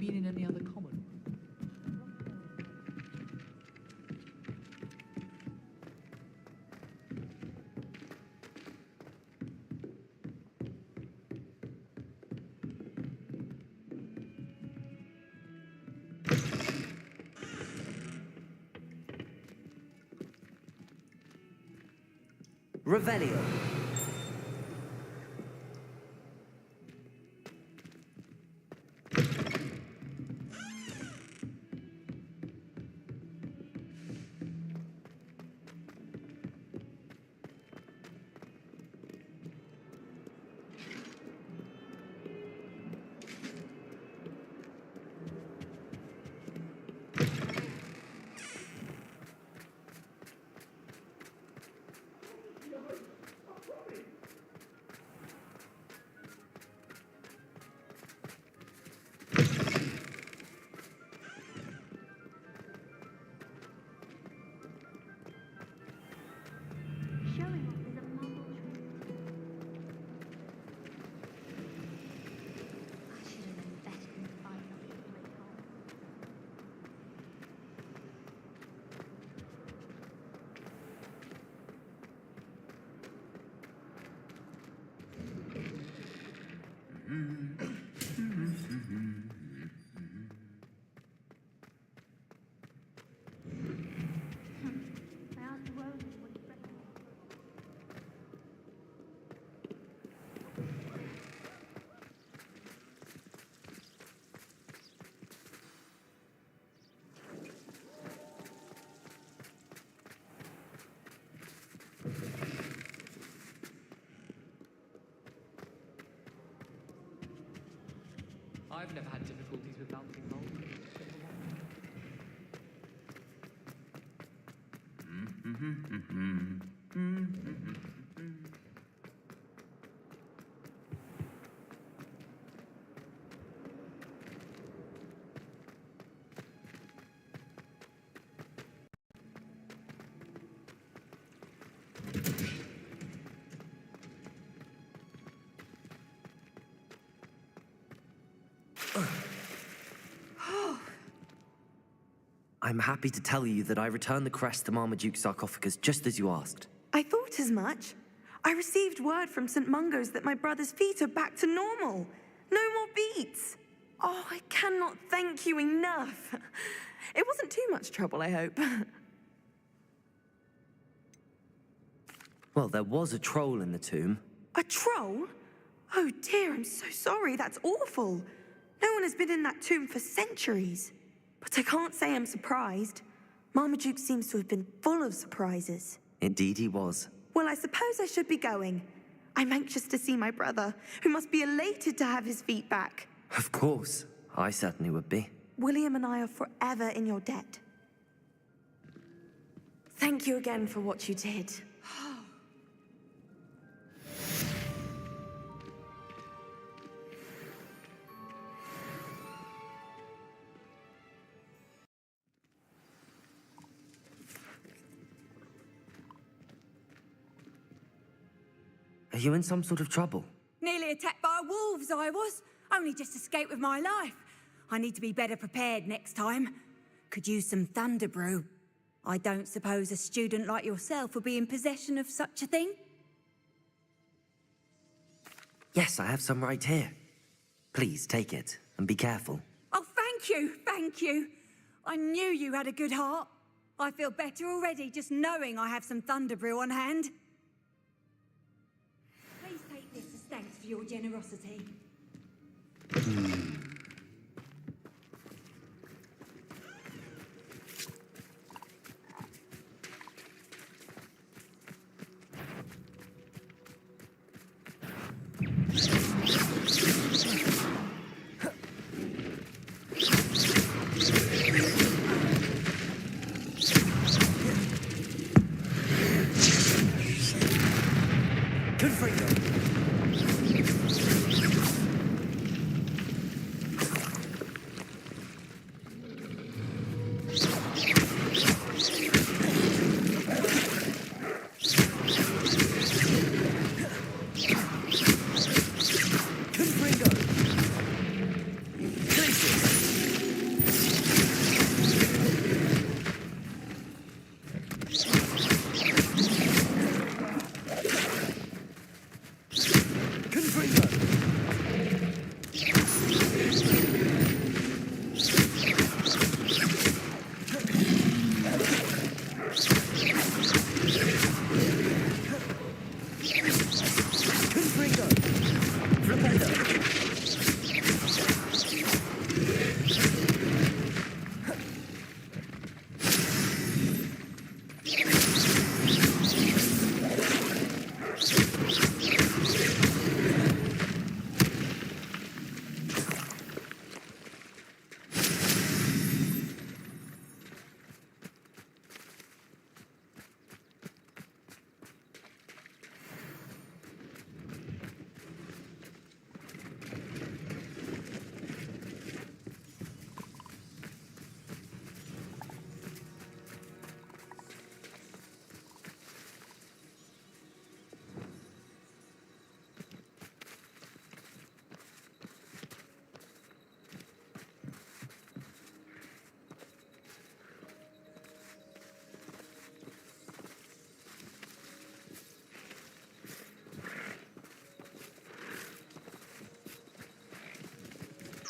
been in any other common? Revelio. I've never had difficulties with bouncing balls. I'm happy to tell you that I returned the crest to Marmaduke's sarcophagus just as you asked. I thought as much. I received word from St. Mungo's that my brother's feet are back to normal. No more beats. Oh, I cannot thank you enough. It wasn't too much trouble, I hope. Well, there was a troll in the tomb. A troll? Oh dear, I'm so sorry. That's awful. No one has been in that tomb for centuries. But I can't say I'm surprised. Marmaduke seems to have been full of surprises. Indeed he was. Well, I suppose I should be going. I'm anxious to see my brother, who must be elated to have his feet back. Of course. I certainly would be. William and I are forever in your debt. Thank you again for what you did. Are you in some sort of trouble? Nearly attacked by wolves, I was. Only just escaped with my life. I need to be better prepared next time. Could use some thunder brew. I don't suppose a student like yourself would be in possession of such a thing? Yes, I have some right here. Please take it and be careful. Oh, thank you, thank you. I knew you had a good heart. I feel better already just knowing I have some thunder brew on hand. Please take this as thanks for your generosity. Good for you.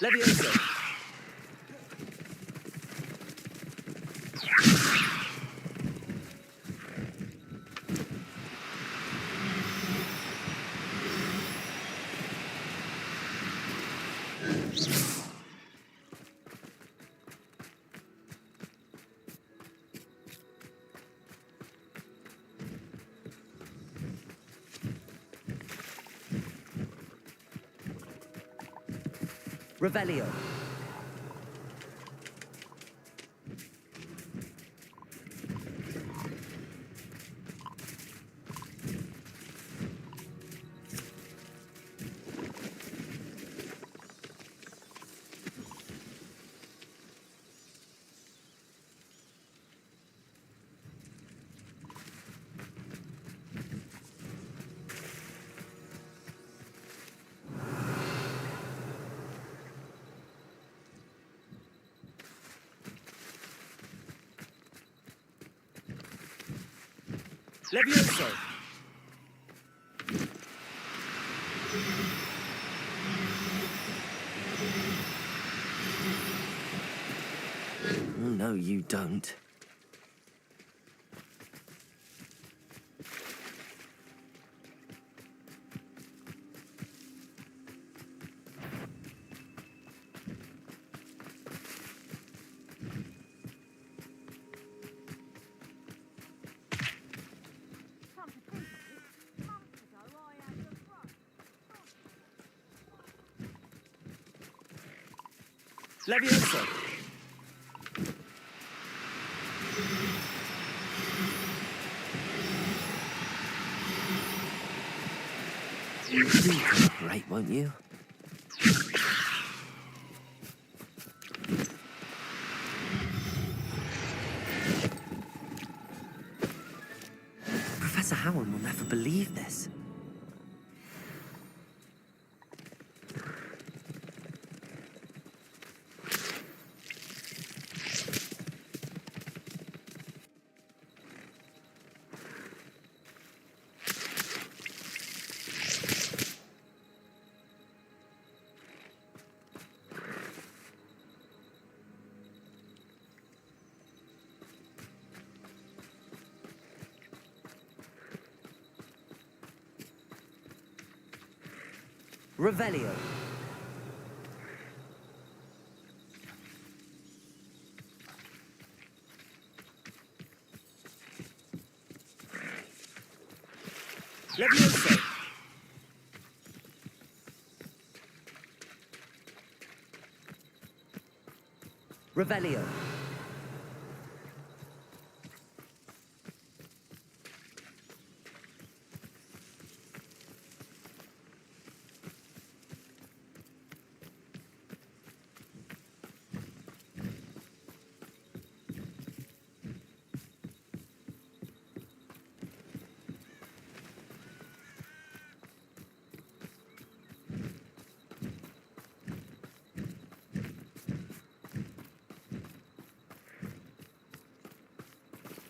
Levioso! Revelio. Levioso! No, you don't. Levioso! You cooperate, won't you? Professor Howard will never believe this. Revelio. Levioso. Revelio.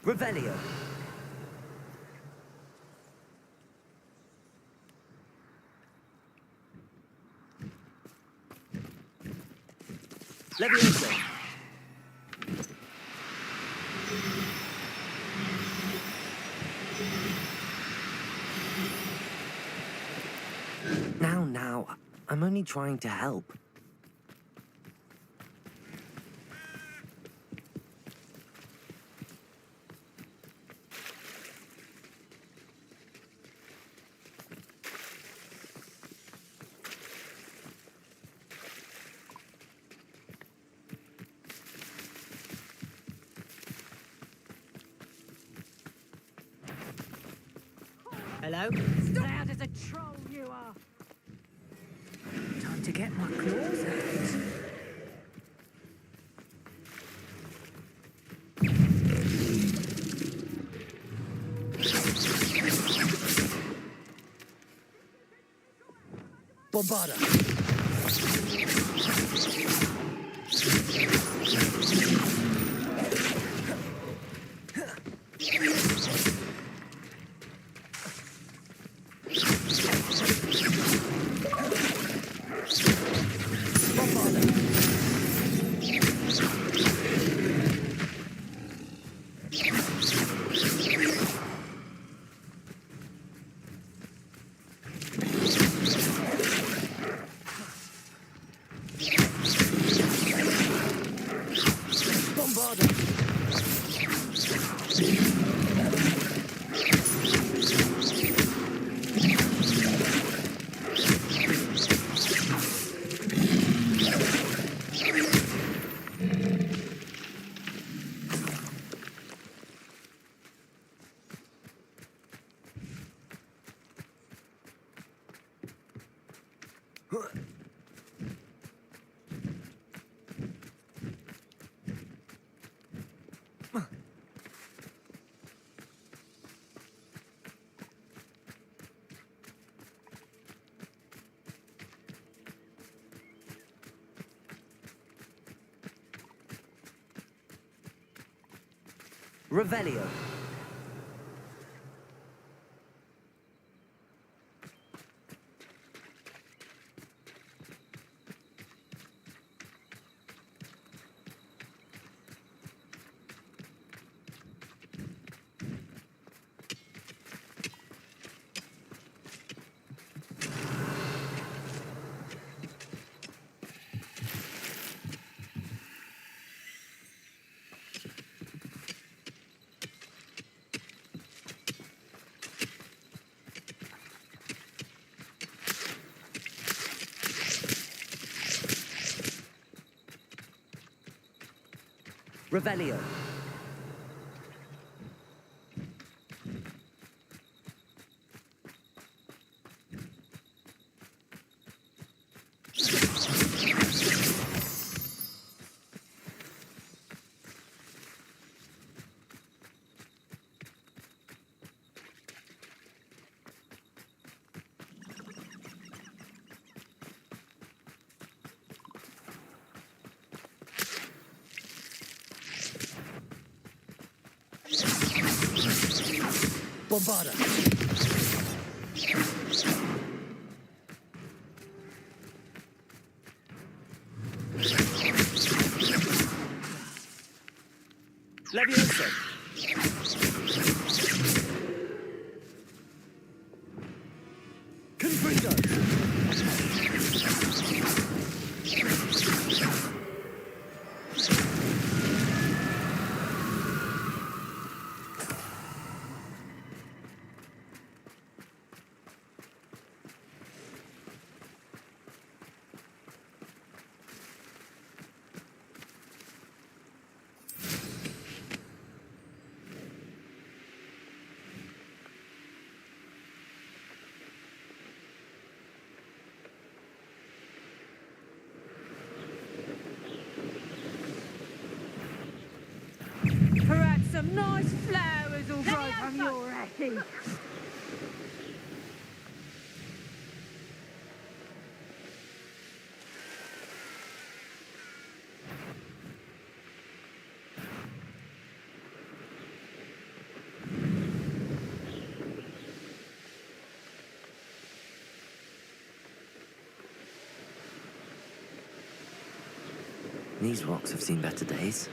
Revelio. Levioso. Now, I'm only trying to help. Hello? Loud as a troll you are. Time to get my claws out. Bombarda. Bombarda. Revelio. Revelio. Bombarda. Levioso. Confringo. Perhaps some nice flowers will grow from your attic. These rocks have seen better days.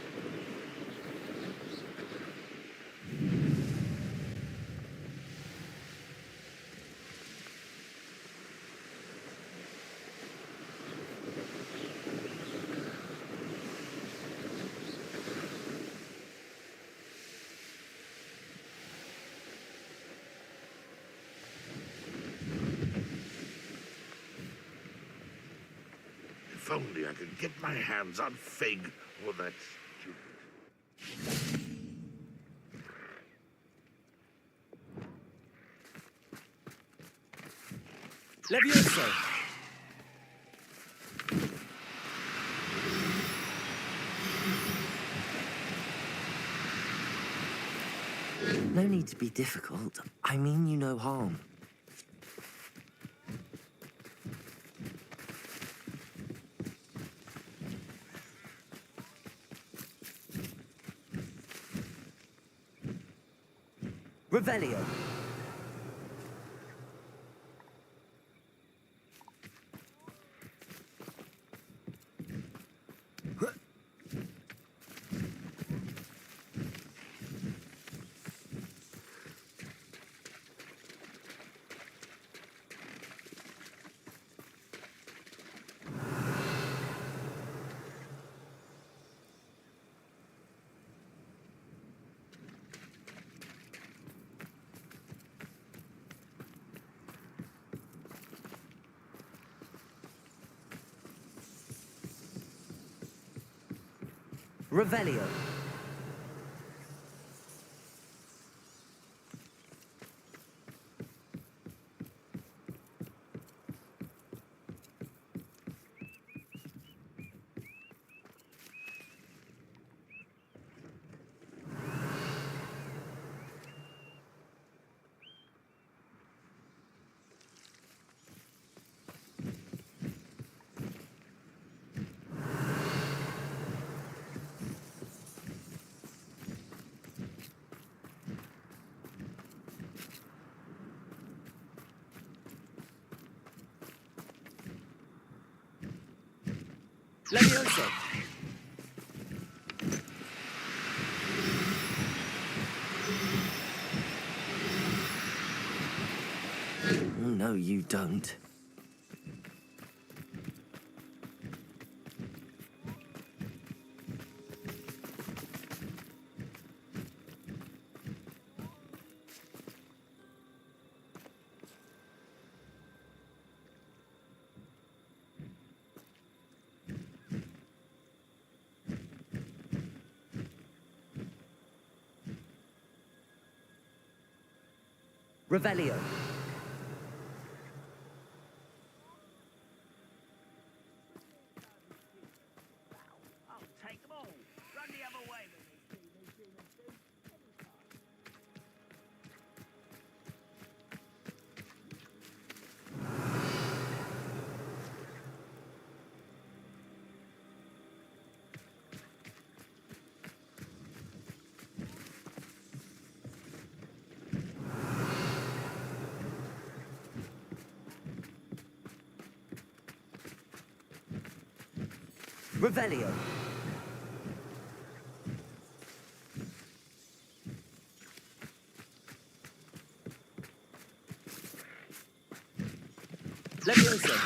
If only I could get my hands on Fig or that stupid. Levioso. No need to be difficult. I mean you no harm. Revelio. Revelio. Levioso. No, you don't. Revelio. I'll take them all. Run the other way. Revelio. Levioso.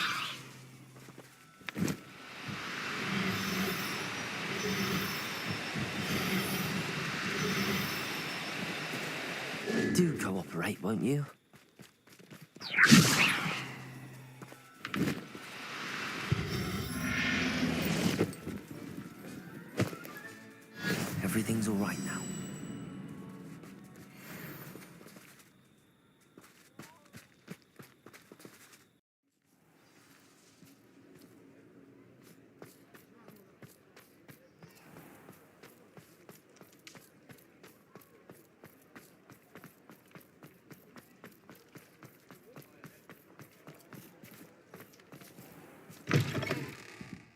Do cooperate, won't you? Everything's all right now.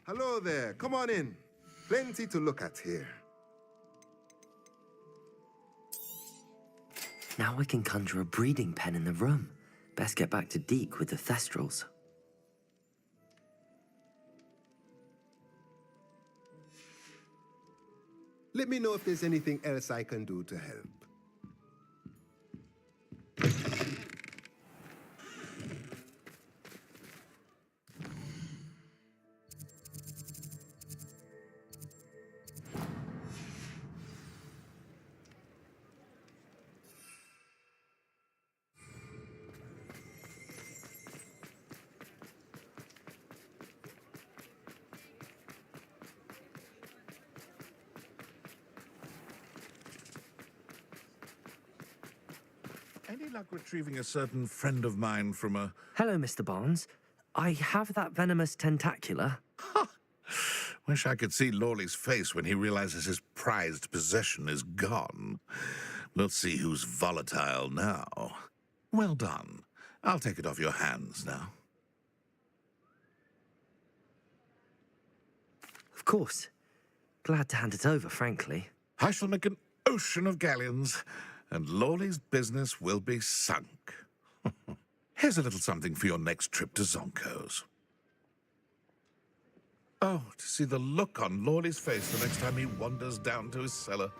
Hello there. Come on in. Plenty to look at here. Now I can conjure a breeding pen in the room. Best get back to Deke with the Thestrals. Let me know if there's anything else I can do to help. Any luck retrieving a certain friend of mine from a... Hello, Mr. Barnes. I have that venomous tentacula. Wish I could see Lawley's face when he realizes his prized possession is gone. We'll see who's volatile now. Well done. I'll take it off your hands now. Of course. Glad to hand it over, frankly. I shall make an ocean of galleons, and Lawley's business will be sunk. Here's a little something for your next trip to Zonko's. Oh, to see the look on Lawley's face the next time he wanders down to his cellar.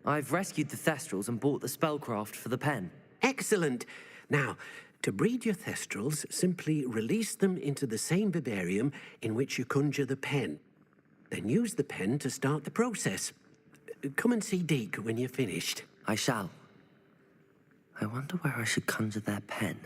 I've rescued the Thestrals and bought the spellcraft for the pen. Excellent. Now, to breed your Thestrals, simply release them into the same vivarium in which you conjure the pen. Then use the pen to start the process. Come and see Deke when you're finished. I shall. I wonder where I should conjure their pen.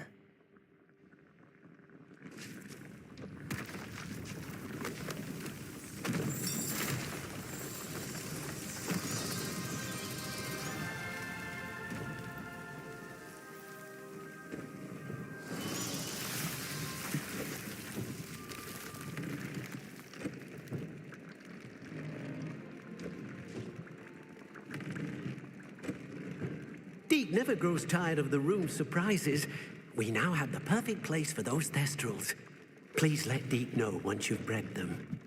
Deke never grows tired of the room's surprises. We now have the perfect place for those Thestrals. Please let Deke know once you've bred them.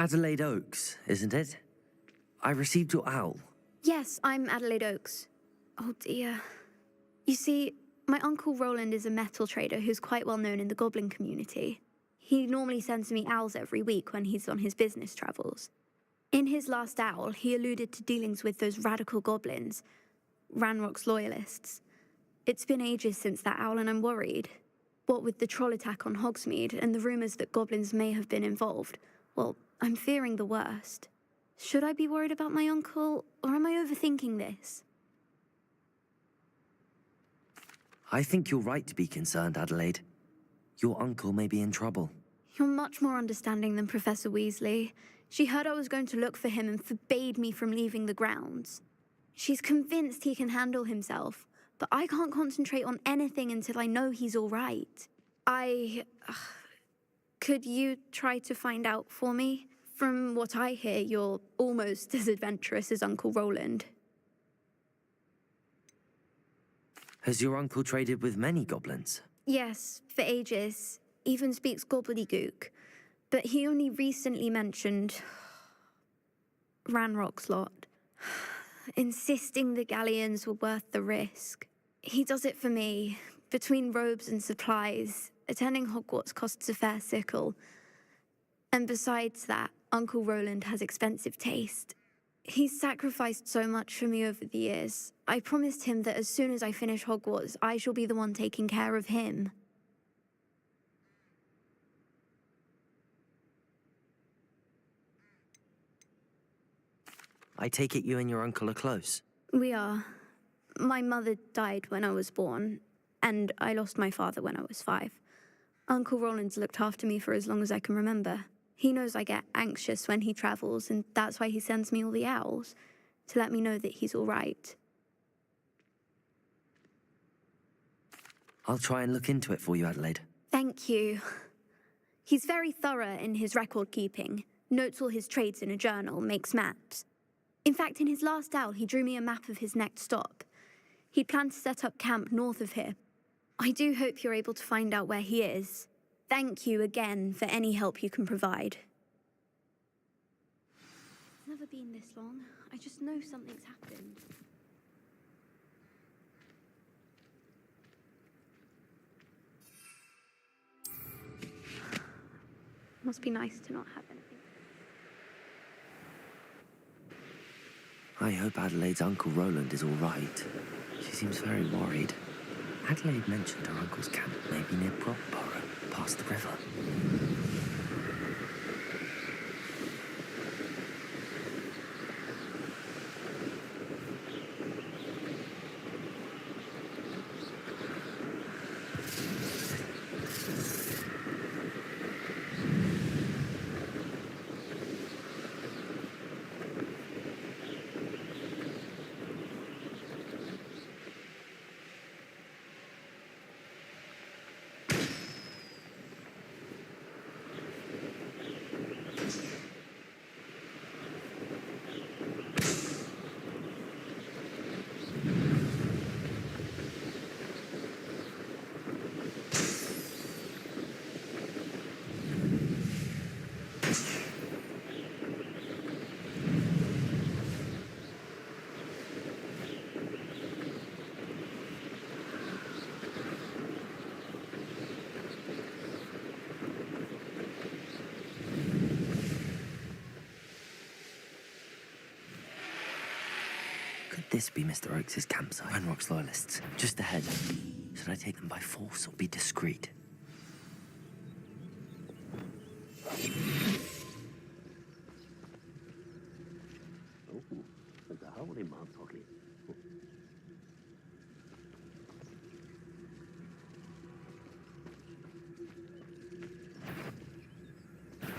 Adelaide Oaks, isn't it? I received your owl. Yes, I'm Adelaide Oaks. Oh dear. You see, my Uncle Roland is a metal trader who's quite well known in the goblin community. He normally sends me owls every week when he's on his business travels. In his last owl, he alluded to dealings with those radical goblins, Ranrock's loyalists. It's been ages since that owl and I'm worried. What with the troll attack on Hogsmeade and the rumours that goblins may have been involved, well, I'm fearing the worst. Should I be worried about my uncle, or am I overthinking this? I think you're right to be concerned, Adelaide. Your uncle may be in trouble. You're much more understanding than Professor Weasley. She heard I was going to look for him and forbade me from leaving the grounds. She's convinced he can handle himself, but I can't concentrate on anything until I know he's all right. Could you try to find out for me? From what I hear, you're almost as adventurous as Uncle Roland. Has your uncle traded with many goblins? Yes, for ages. Even speaks gobbledygook. But he only recently mentioned Ranrock's lot, insisting the galleons were worth the risk. He does it for me. Between robes and supplies, attending Hogwarts costs a fair sickle. And besides that, Uncle Roland has expensive taste. He's sacrificed so much for me over the years. I promised him that as soon as I finish Hogwarts, I shall be the one taking care of him. I take it you and your uncle are close. We are. My mother died when I was born, and I lost my father when I was 5. Uncle Roland's looked after me for as long as I can remember. He knows I get anxious when he travels, and that's why he sends me all the owls, to let me know that he's all right. I'll try and look into it for you, Adelaide. Thank you. He's very thorough in his record keeping, notes all his trades in a journal, makes maps. In fact, in his last owl, he drew me a map of his next stop. He'd planned to set up camp north of here. I do hope you're able to find out where he is. Thank you again for any help you can provide. It's never been this long. I just know something's happened. Must be nice to not have anything. I hope Adelaide's Uncle Roland is all right. She seems very worried. Adelaide mentioned her uncle's camp may be near Brockborough, past the river. Could this be Mr. Oakes' campsite? Ranrock's loyalists, just ahead. Should I take them by force or be discreet? Oh, there's a hole in my pocket.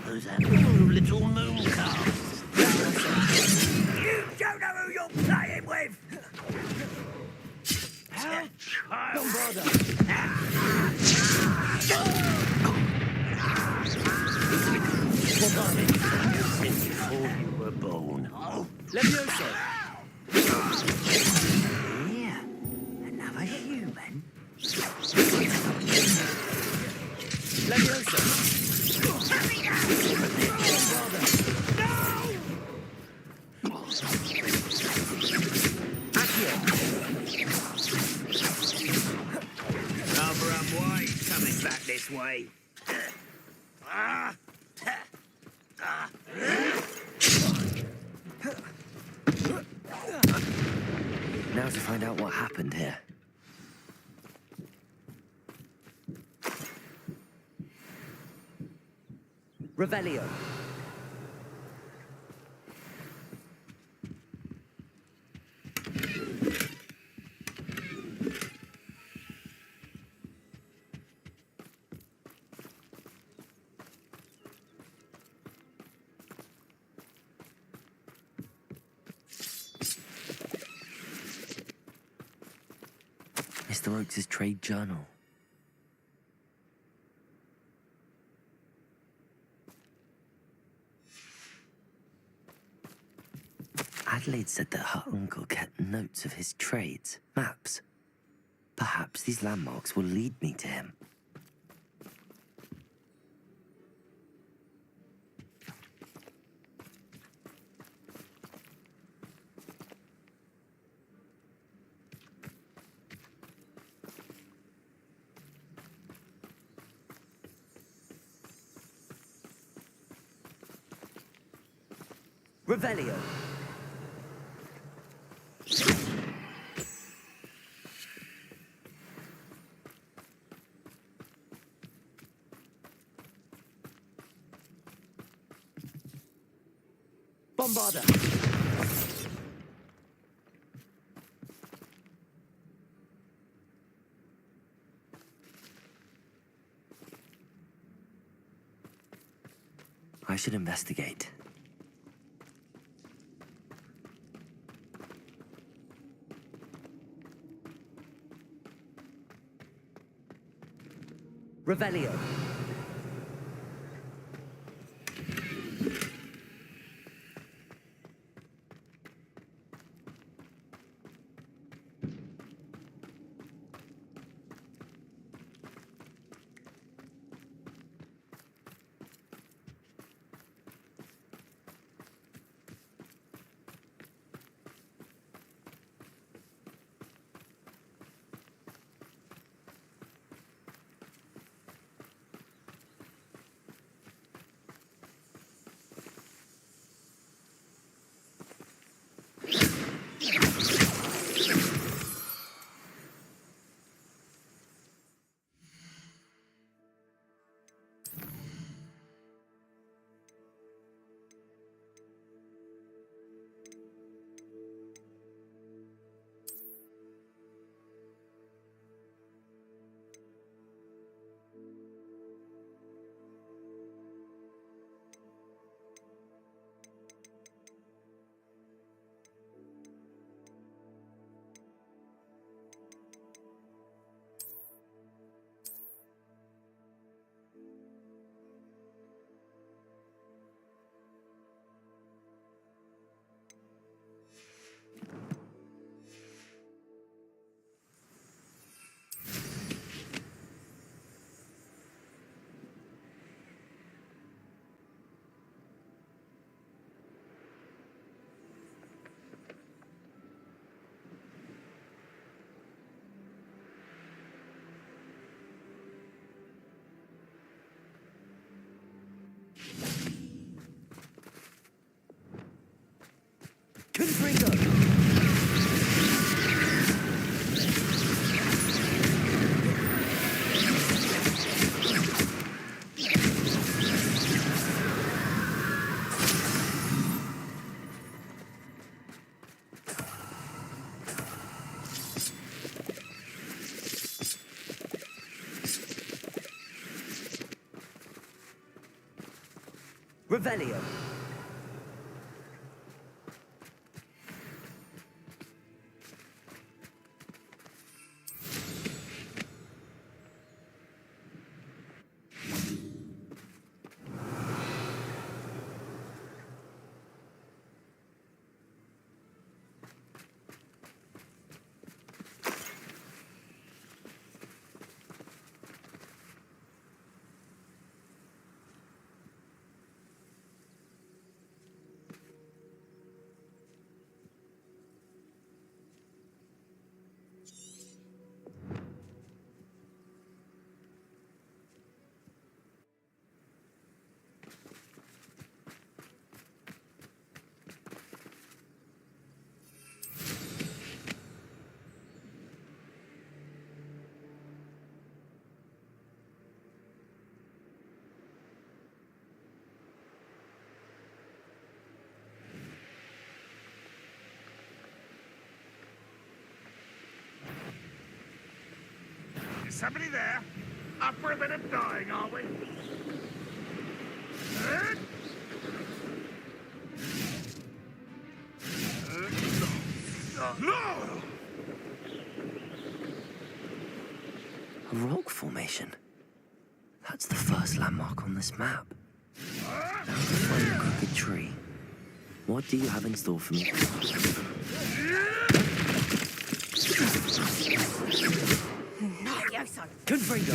Who's that little moon calf? You don't know who you're playing with! How child! Don't bother! Forgot it since before you were born. Oh, Levioso! yeah, another human. Levioso! Rubber White coming back this way. Now to find out what happened here. Revelio. Mr. Oakes' trade journal. Adelaide said that her uncle kept notes of his trades, maps. Perhaps these landmarks will lead me to him. Revelio. Bombarda. I should investigate. Revelio. Revelio. Is somebody there? Up for a bit of dying, are we? No! A rock formation. That's the first landmark on this map. Now to find the crooked tree. What do you have in store for me? Levioso! Confringo!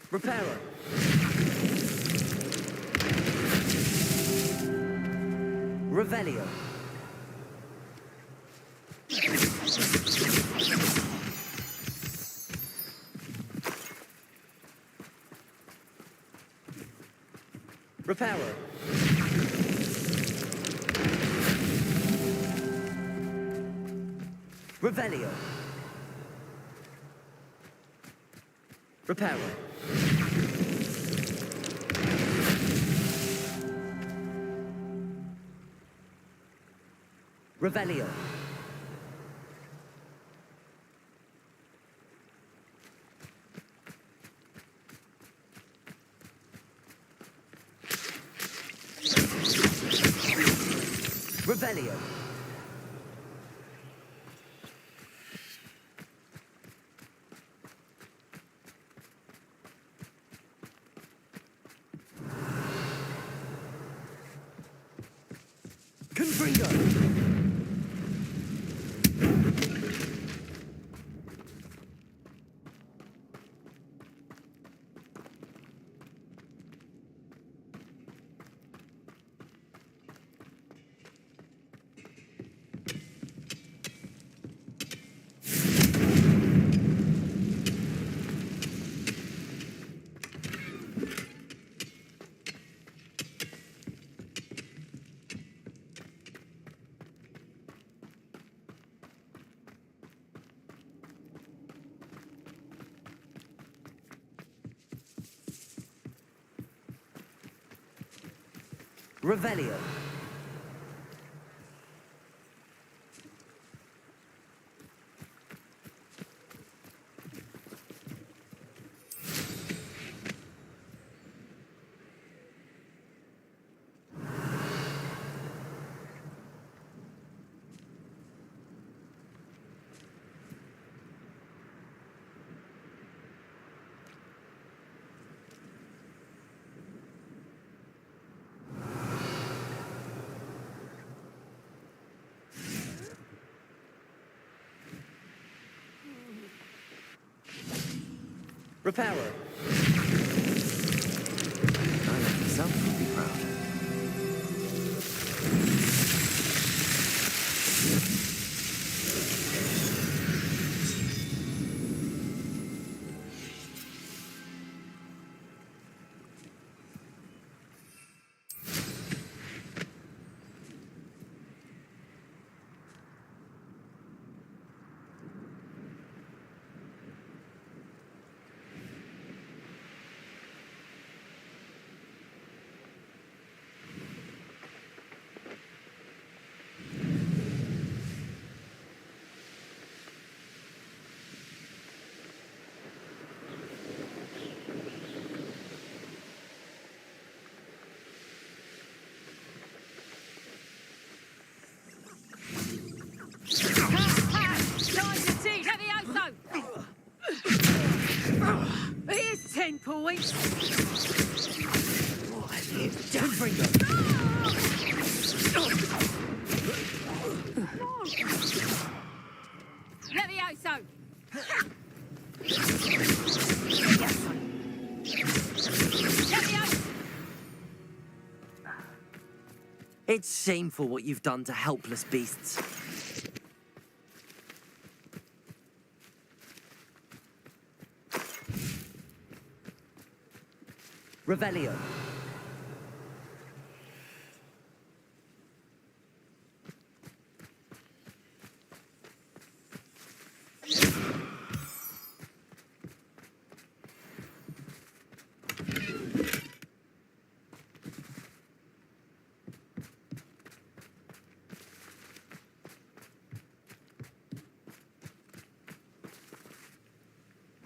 Reparo. Revelio. Reparo. Revelio. Reparo. Revelio. Revelio. Confringo. Revelio. Reparo. I let myself would be proud. Here's 10 points. What have you done? Confringo. Levioso! Levioso! It's shameful what you've done to helpless beasts. Revelio.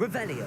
Revelio.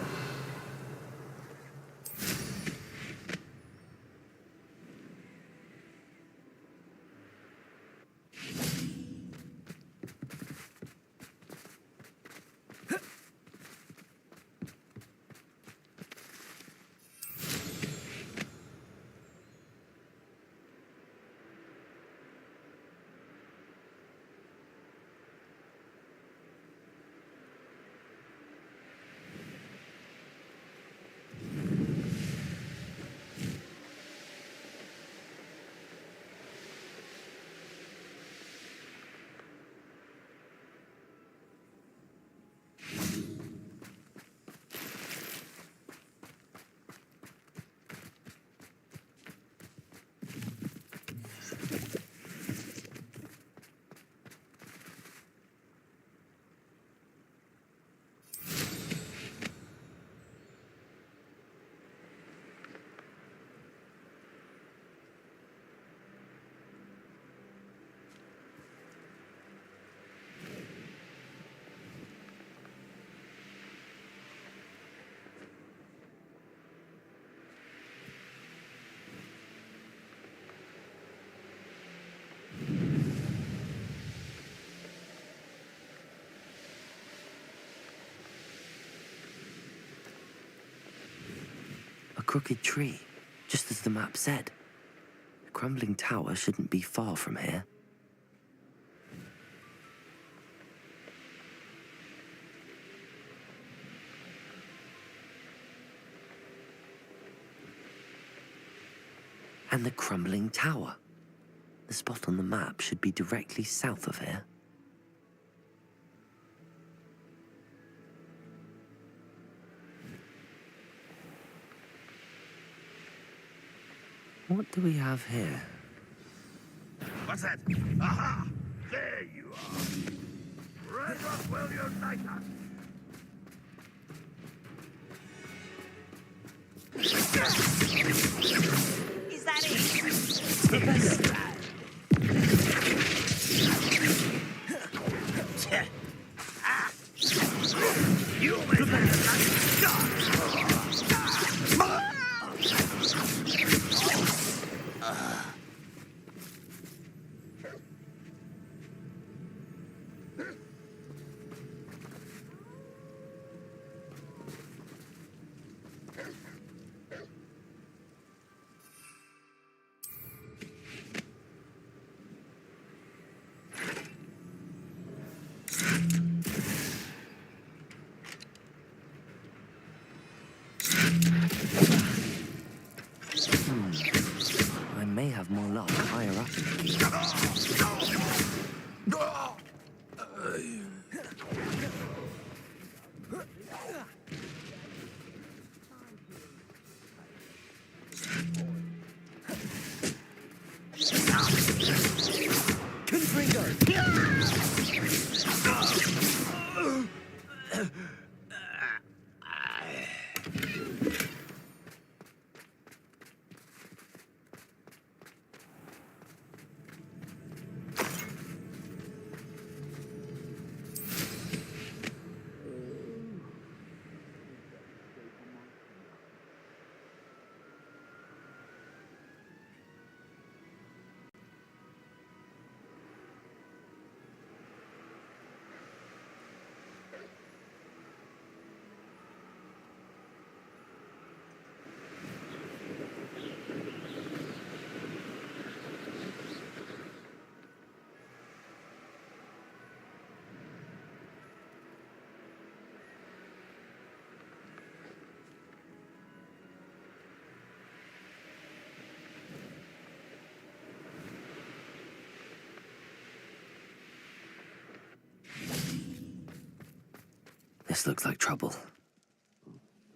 A crooked tree, just as the map said. The crumbling tower shouldn't be far from here. And the crumbling tower. The spot on the map should be directly south of here. What do we have here? What's that? Aha! There you are. Red Rockwell unite us. Is that it? Professor. You may I may have more luck higher up. This looks like trouble.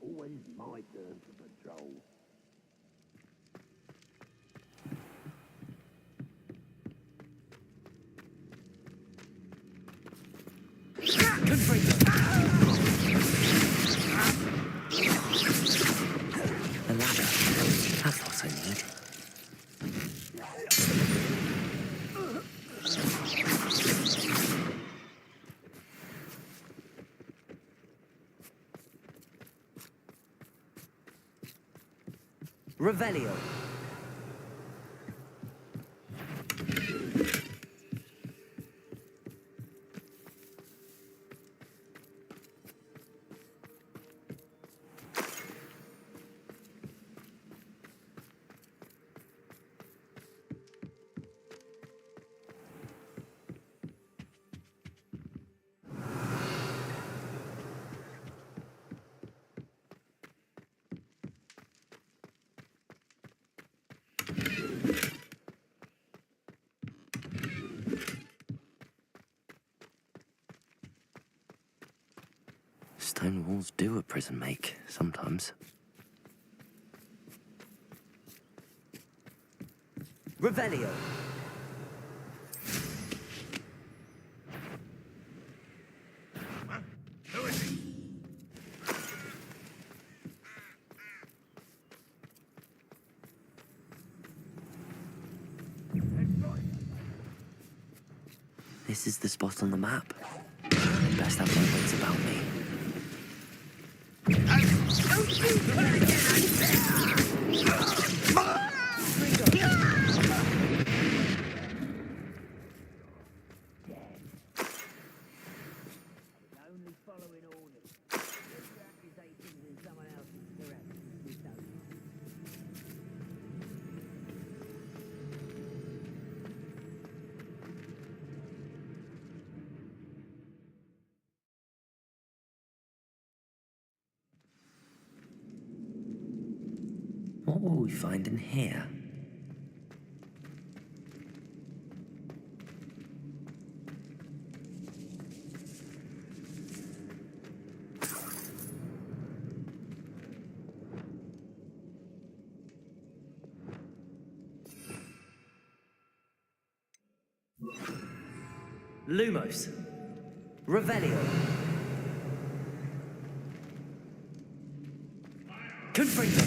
Always my turn to patrol. A ladder. That's what I need. Revelio. Stone walls do a prison make, sometimes. Revelio. Who is he? This is the spot on the map. Best have my wits about me. What will we find in here? Lumos. Revelio. Confringo.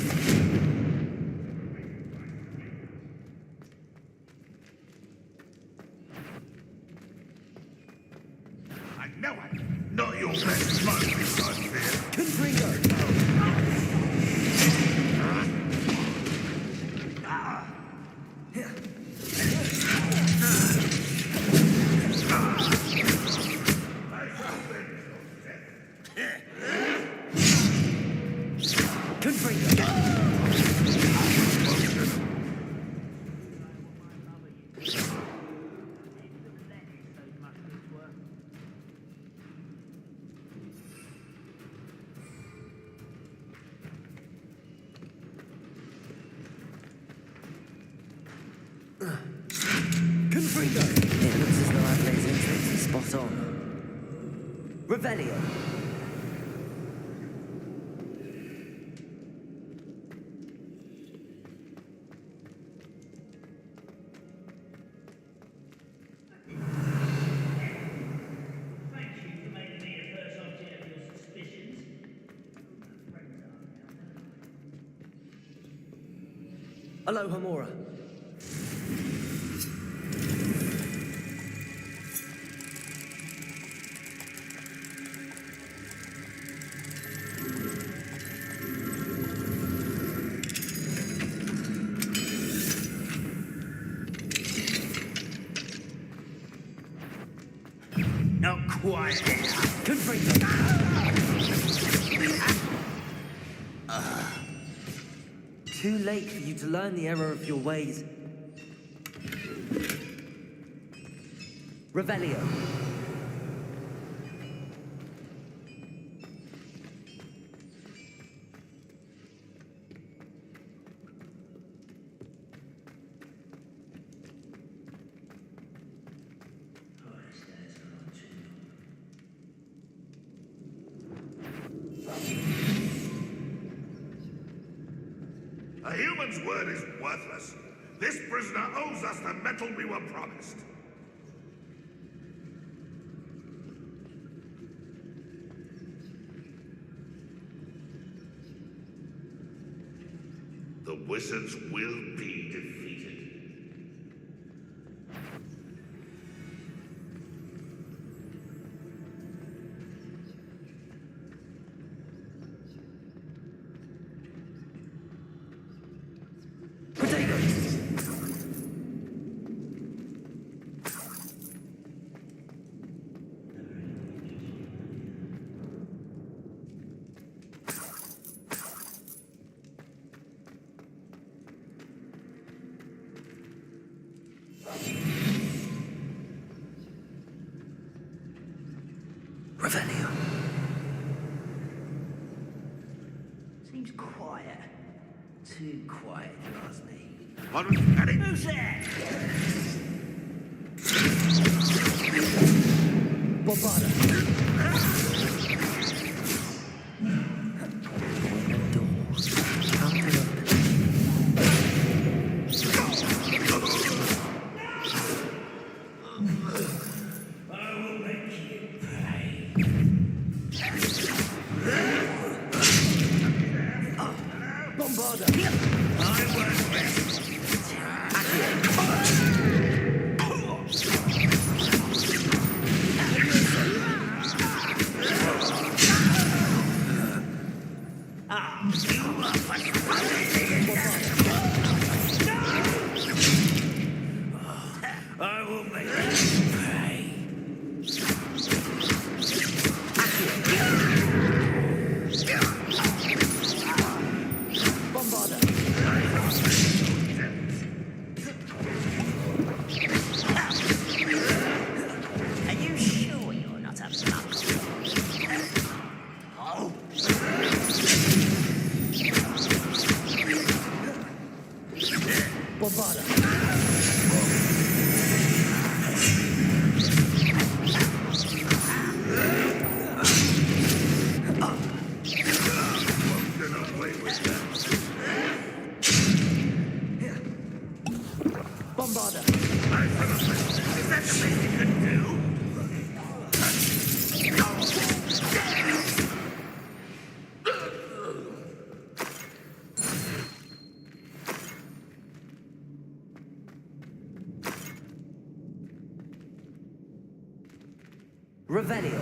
I know it. Not your best moment, I fear. Confringo. Confringo. It looks as though Adelaide's entrance is spot on. Revelio. Aloha Mora. Not quite. Confringo. Too late for you to learn the error of your ways. Revelio. A human's word is worthless. This prisoner owes us the metal we were promised. The wizards will be defeated. Revelio. Seems quiet. Too quiet, if you ask me. Who's there? I will make you pay. Are you sure you're not a muggle? Oh. Revelio.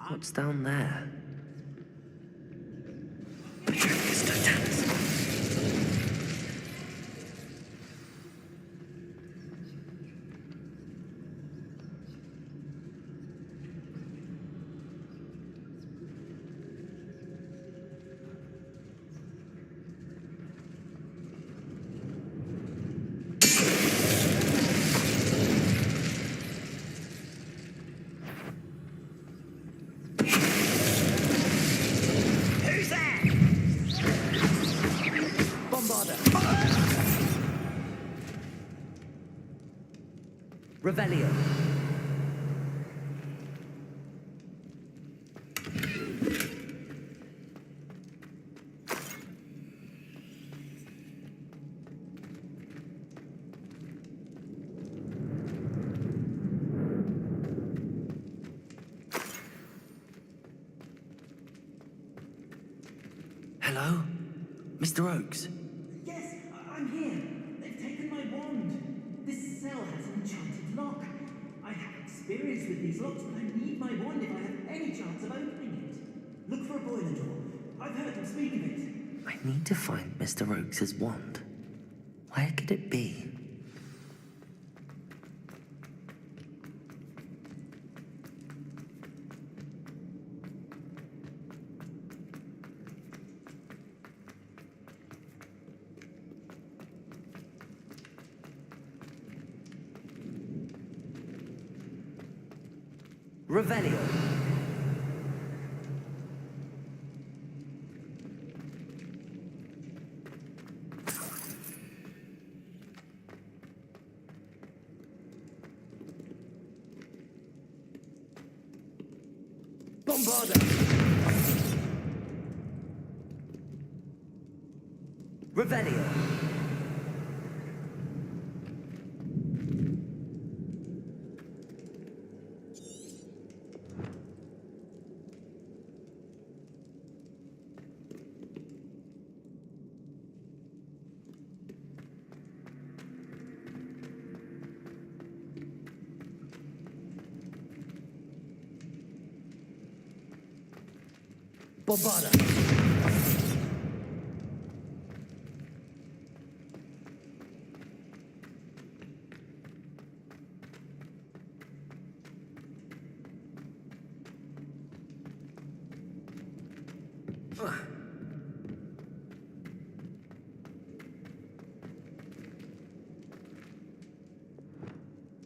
What's down there? Revelio. Hello? Mr. Oakes? Yes, I'm here. They've taken my wand. This cell has an enchanted lock. I have experience with these locks, but I need my wand if I have any chance of opening it. Look for a boiler door. I've heard them speak of it. I need to find Mr. Oakes' wand. Where could it be? Revelio. Revelio. Bombada.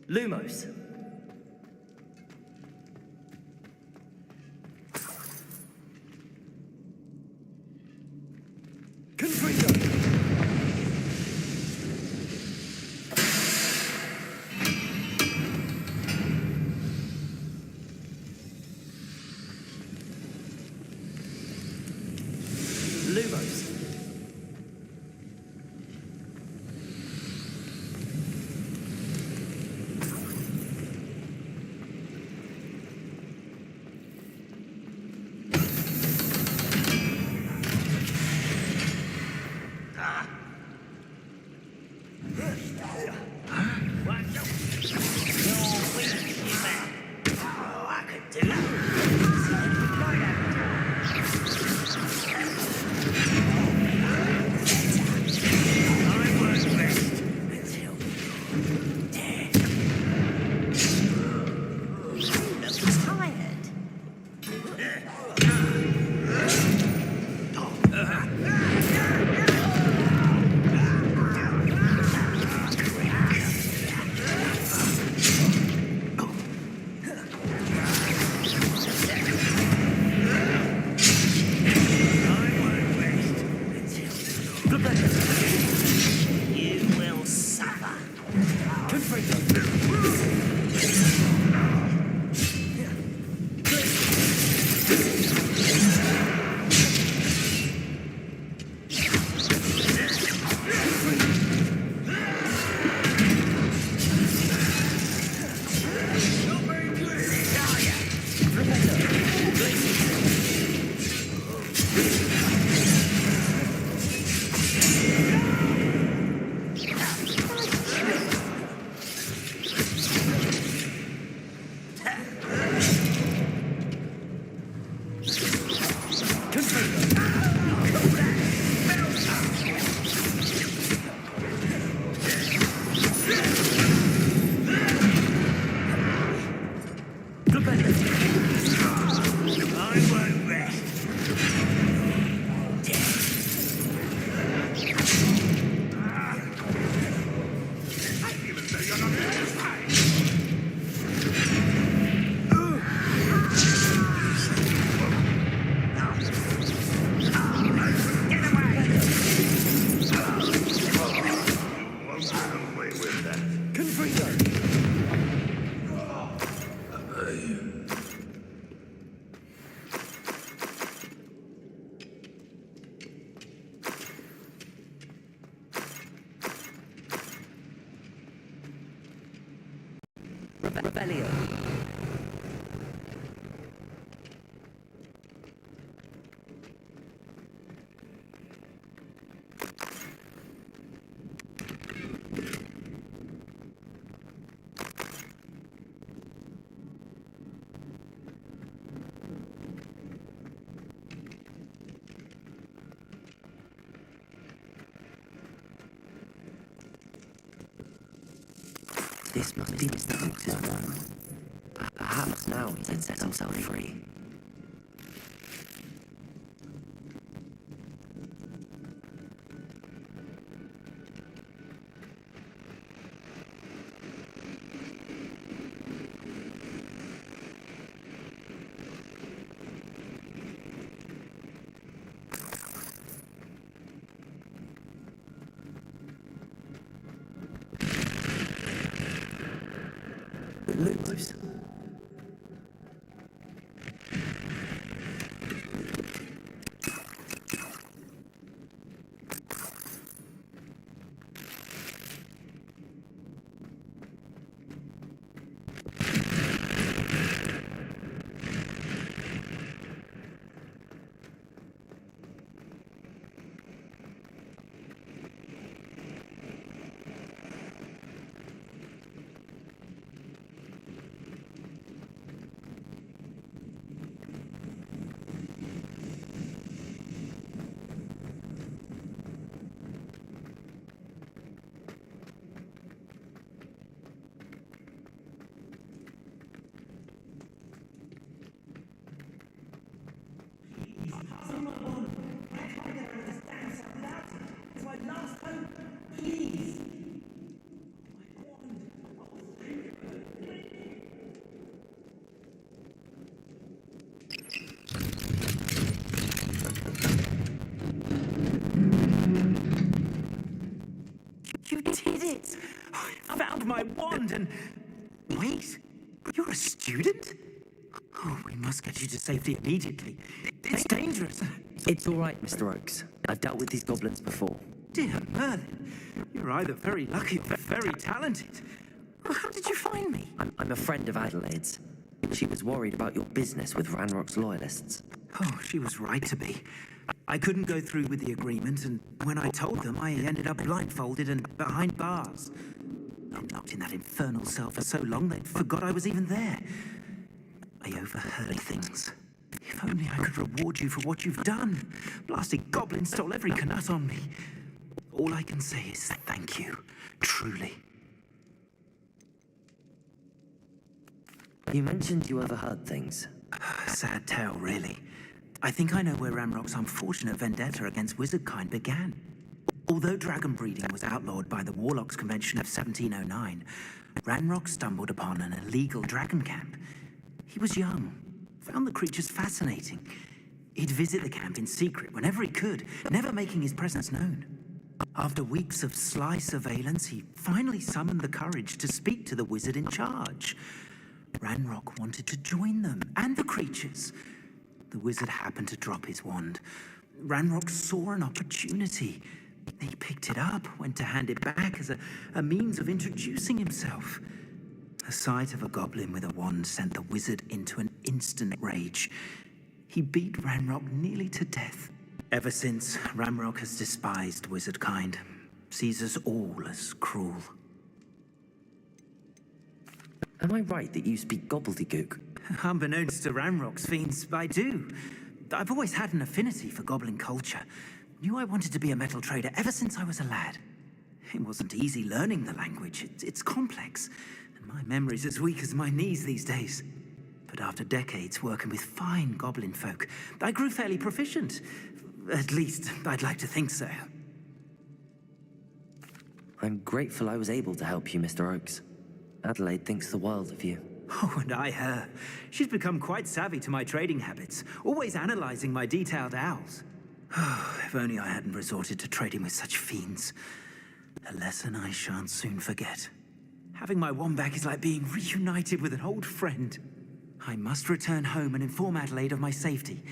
Lumos. Confringo. Lumos. Revelio. This must be Mr. Oak's home. Perhaps now he can set himself free. Lumos. pass on my wand. I can't get out of this damn cell without it. It's my last hope. Please. My wand. Oh, thank you. You did it! I found my wand and... Wait, you're a student? Oh, we must get you to safety immediately. It's dangerous. It's all right, Mr. Oakes. I've dealt with these goblins before. Dear Merlin, you're either very lucky or very talented. How did you find me? I'm a friend of Adelaide's. She was worried about your business with Ranrock's loyalists. Oh, she was right to be. I couldn't go through with the agreement, and when I told them, I ended up blindfolded and behind bars. I'd locked in that infernal cell for so long they'd forgot I was even there. I overheard things. If only I could reward you for what you've done. Blasted goblins stole every canut on me. All I can say is thank you, truly. You mentioned you overheard things. Sad tale, really. I think I know where Ranrock's unfortunate vendetta against wizardkind began. Although dragon breeding was outlawed by the Warlocks Convention of 1709, Ranrock stumbled upon an illegal dragon camp. He was young, found the creatures fascinating. He'd visit the camp in secret whenever he could, never making his presence known. After weeks of sly surveillance, he finally summoned the courage to speak to the wizard in charge. Ranrock wanted to join them, and the creatures. The wizard happened to drop his wand. Ranrock saw an opportunity. He picked it up, went to hand it back as a means of introducing himself. The sight of a goblin with a wand sent the wizard into an instant rage. He beat Ranrock nearly to death. Ever since, Ranrock has despised wizardkind, sees us all as cruel. Am I right that you speak gobbledygook? Unbeknownst to Ranrock's fiends, I do. I've always had an affinity for goblin culture. Knew I wanted to be a metal trader ever since I was a lad. It wasn't easy learning the language. It's complex, and my memory's as weak as my knees these days. But after decades working with fine goblin folk, I grew fairly proficient. At least, I'd like to think so. I'm grateful I was able to help you, Mr. Oakes. Adelaide thinks the world of you. Oh, and I her. She's become quite savvy to my trading habits, always analyzing my detailed owls. If only I hadn't resorted to trading with such fiends. A lesson I shan't soon forget. Having my wand back is like being reunited with an old friend. I must return home and inform Adelaide of my safety.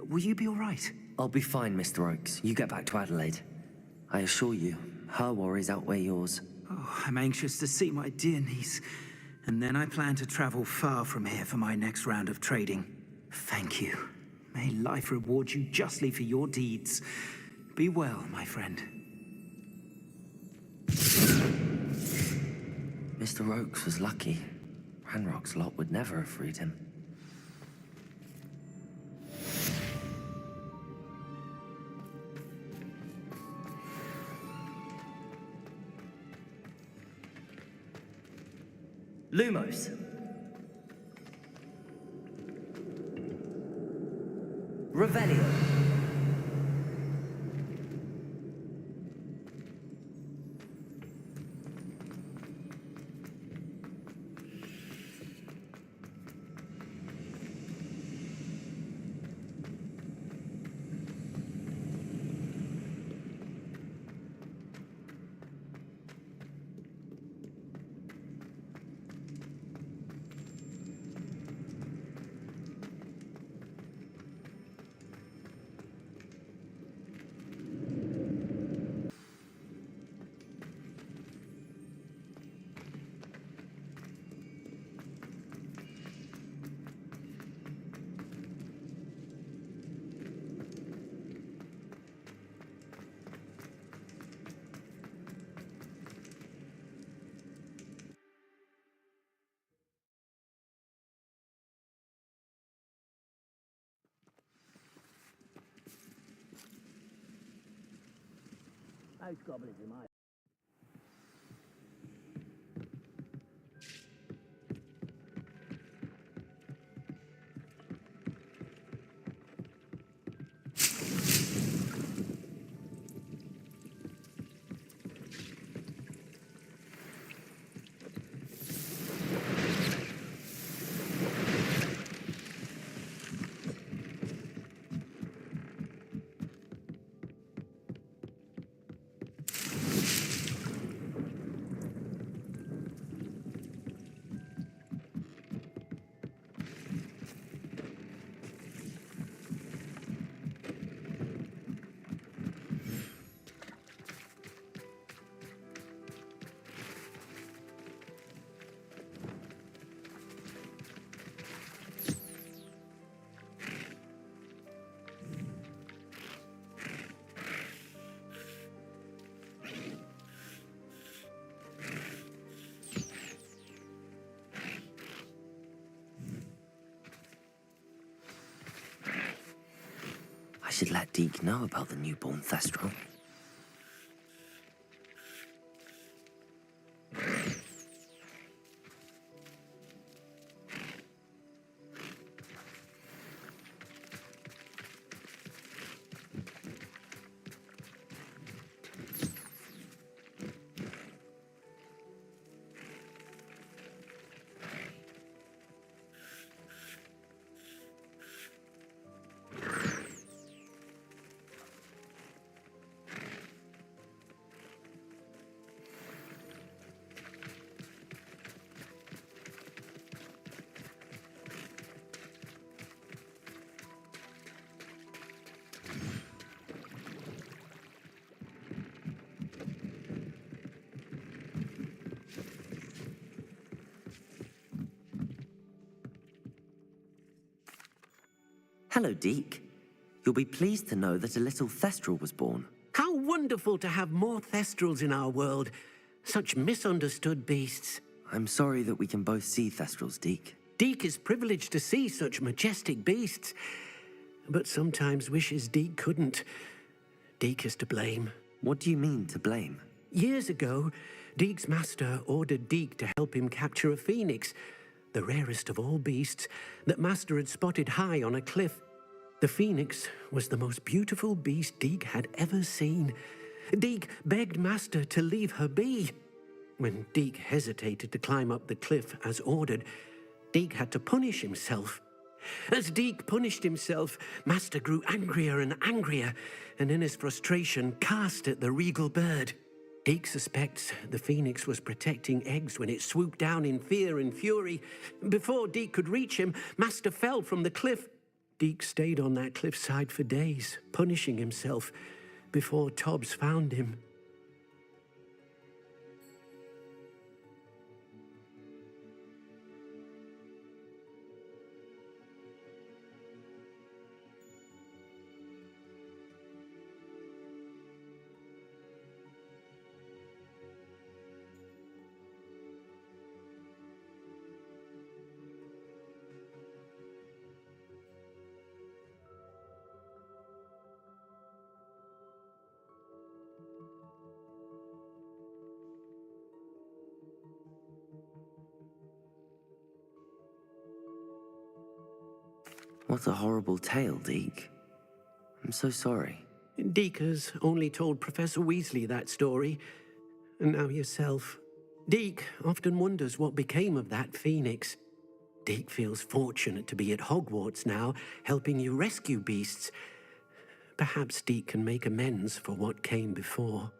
Will you be all right? I'll be fine, Mr. Oakes. You get back to Adelaide. I assure you, her worries outweigh yours. Oh, I'm anxious to see my dear niece. And then I plan to travel far from here for my next round of trading. Thank you. May life reward you justly for your deeds. Be well, my friend. Mr. Oakes was lucky. Ranrock's lot would never have freed him. Lumos. Revelio. Those goblins are my... I should let Deke know about the newborn Thestral. Hello, Deke. You'll be pleased to know that a little Thestral was born. How wonderful to have more Thestrals in our world. Such misunderstood beasts. I'm sorry that we can both see Thestrals, Deke. Deke is privileged to see such majestic beasts, but sometimes wishes Deke couldn't. Deke is to blame. What do you mean, to blame? Years ago, Deke's master ordered Deke to help him capture a phoenix, the rarest of all beasts, that master had spotted high on a cliff. The phoenix was the most beautiful beast Deke had ever seen. Deke begged master to leave her be. When Deke hesitated to climb up the cliff as ordered, Deke had to punish himself. As Deke punished himself, master grew angrier and angrier, and in his frustration cast at the regal bird. Deke suspects the phoenix was protecting eggs when it swooped down in fear and fury. Before Deke could reach him, master fell from the cliff. Deke stayed on that cliffside for days, punishing himself, before Tobbs found him. What a horrible tale, Deke. I'm so sorry. Deke has only told Professor Weasley that story, and now yourself. Deke often wonders what became of that phoenix. Deke feels fortunate to be at Hogwarts now, helping you rescue beasts. Perhaps Deke can make amends for what came before.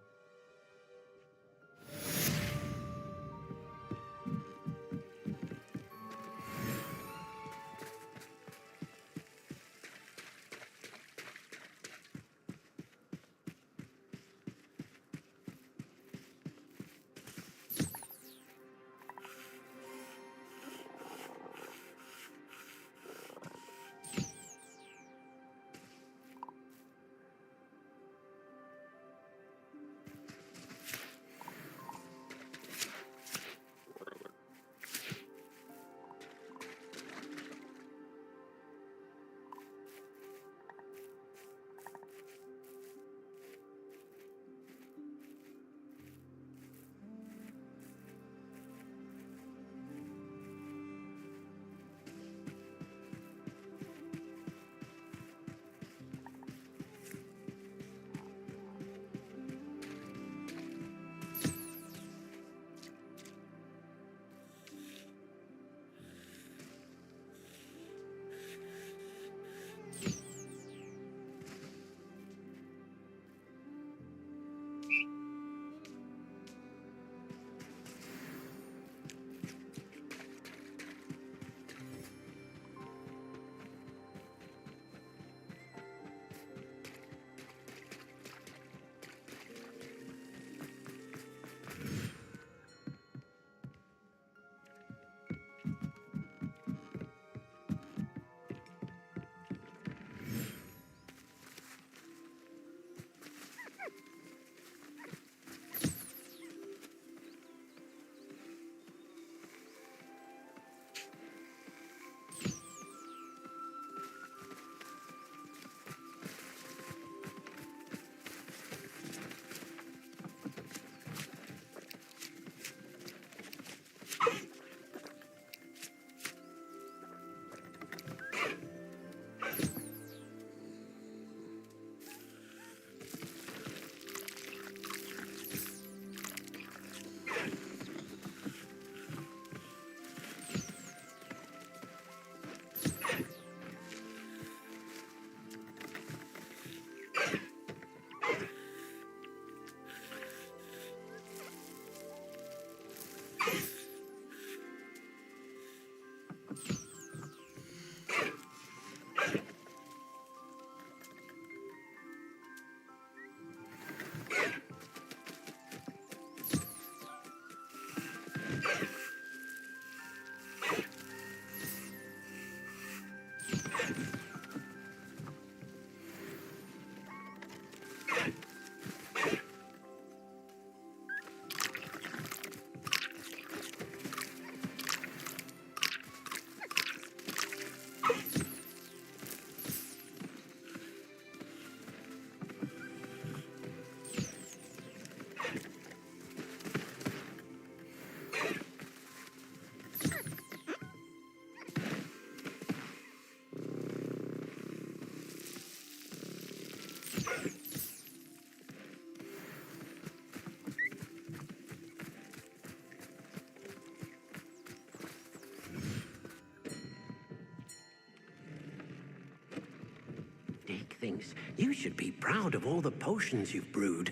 things. You should be proud of all the potions you've brewed.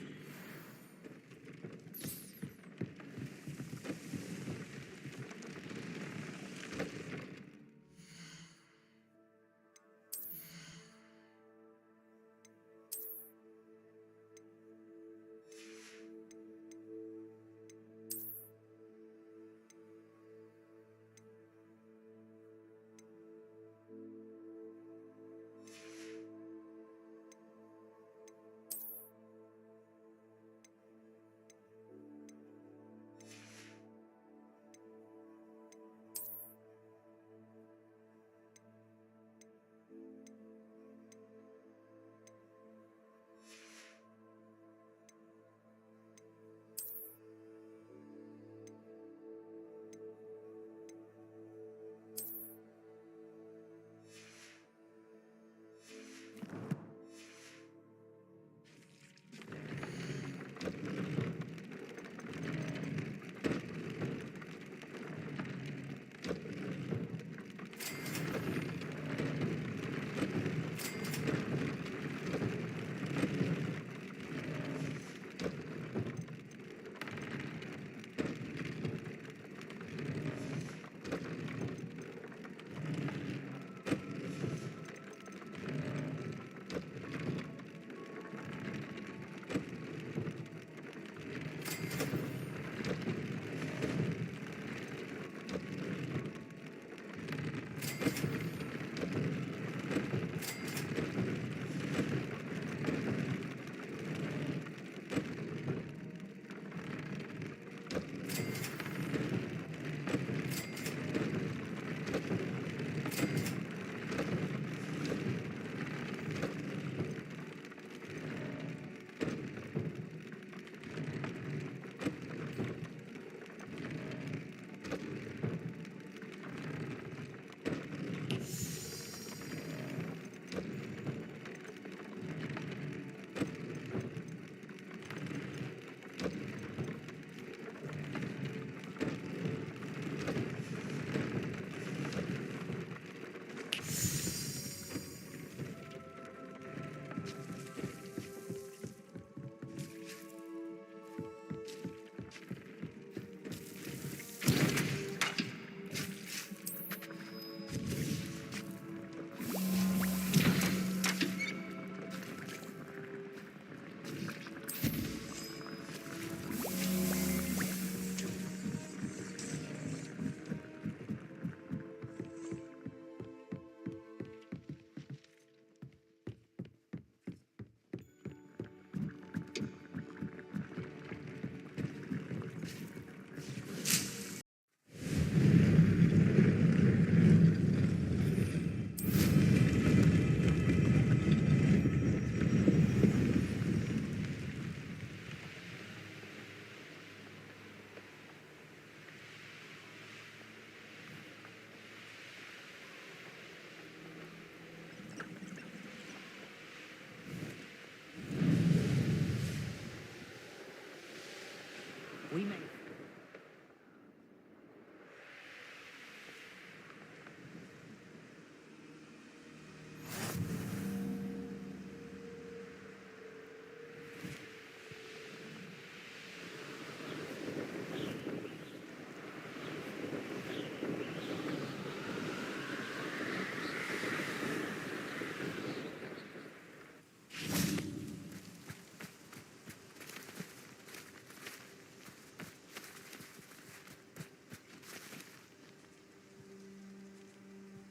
We may...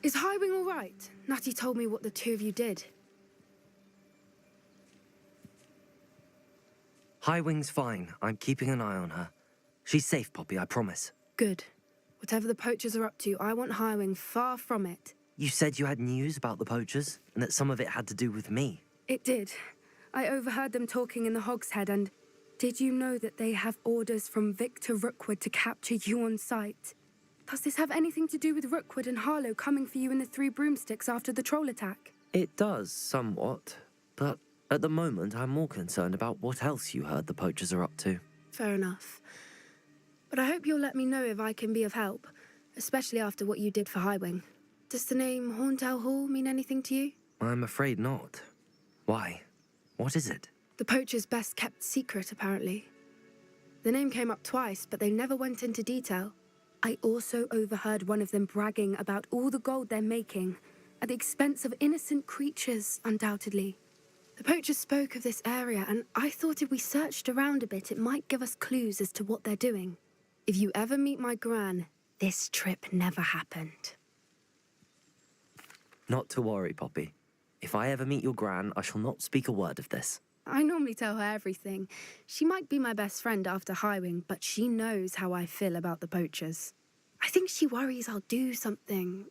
Is Highwing all right? Natty told me what the two of you did. Highwing's fine. I'm keeping an eye on her. She's safe, Poppy, I promise. Good. Whatever the poachers are up to, I want Highwing far from it. You said you had news about the poachers, and that some of it had to do with me. It did. I overheard them talking in the Hogshead, and did you know that they have orders from Victor Rookwood to capture you on sight? Does this have anything to do with Rookwood and Harlow coming for you in the Three Broomsticks after the troll attack? It does, somewhat. But at the moment, I'm more concerned about what else you heard the poachers are up to. Fair enough. But I hope you'll let me know if I can be of help, especially after what you did for Highwing. Does the name Hauntow Hall mean anything to you? I'm afraid not. Why? What is it? The poacher's best kept secret, apparently. The name came up twice, but they never went into detail. I also overheard one of them bragging about all the gold they're making, at the expense of innocent creatures, undoubtedly. The poacher spoke of this area, and I thought if we searched around a bit, it might give us clues as to what they're doing. If you ever meet my gran, this trip never happened. Not to worry, Poppy. If I ever meet your gran, I shall not speak a word of this. I normally tell her everything. She might be my best friend after Highwing, but she knows how I feel about the poachers. I think she worries I'll do something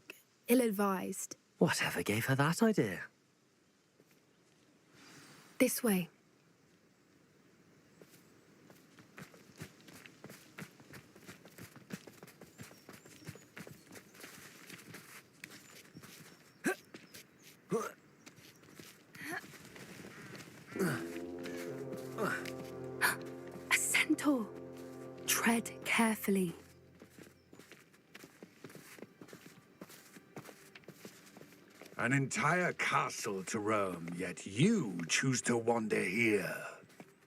ill-advised. Whatever gave her that idea? This way. A centaur. Tread carefully. An entire castle to roam, yet you choose to wander here.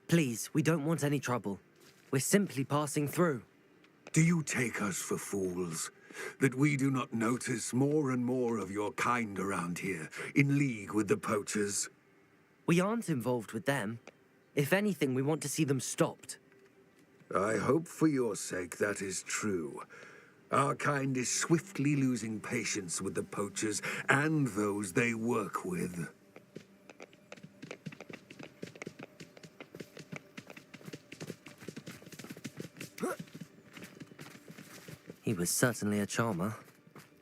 Please, we don't want any trouble. We're simply passing through. Do you take us for fools? That we do not notice more and more of your kind around here, in league with the poachers? We aren't involved with them. If anything, we want to see them stopped. I hope for your sake that is true. Our kind is swiftly losing patience with the poachers and those they work with. He was certainly a charmer.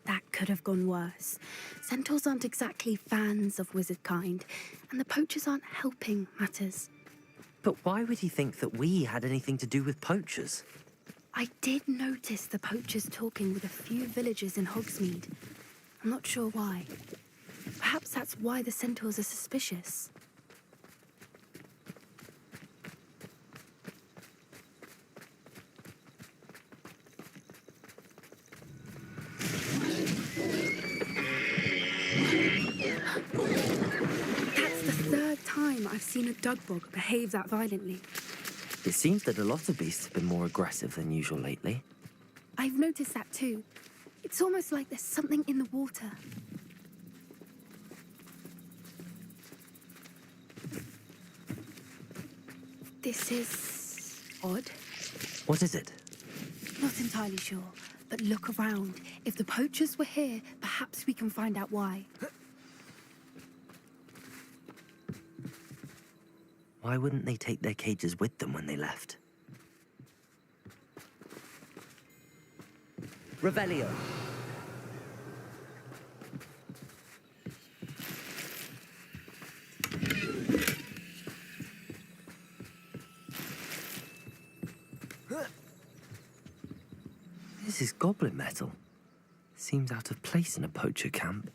That could have gone worse. Centaurs aren't exactly fans of wizard kind, and the poachers aren't helping matters. But why would he think that we had anything to do with poachers? I did notice the poachers talking with a few villagers in Hogsmeade. I'm not sure why. Perhaps that's why the centaurs are suspicious. That's the third time I've seen a dugbog behave that violently. It seems that a lot of beasts have been more aggressive than usual lately. I've noticed that too. It's almost like there's something in the water. This is odd. What is it? Not entirely sure, but look around. If the poachers were here, perhaps we can find out why. Why wouldn't they take their cages with them when they left? Revelio. This is goblin metal. Seems out of place in a poacher camp.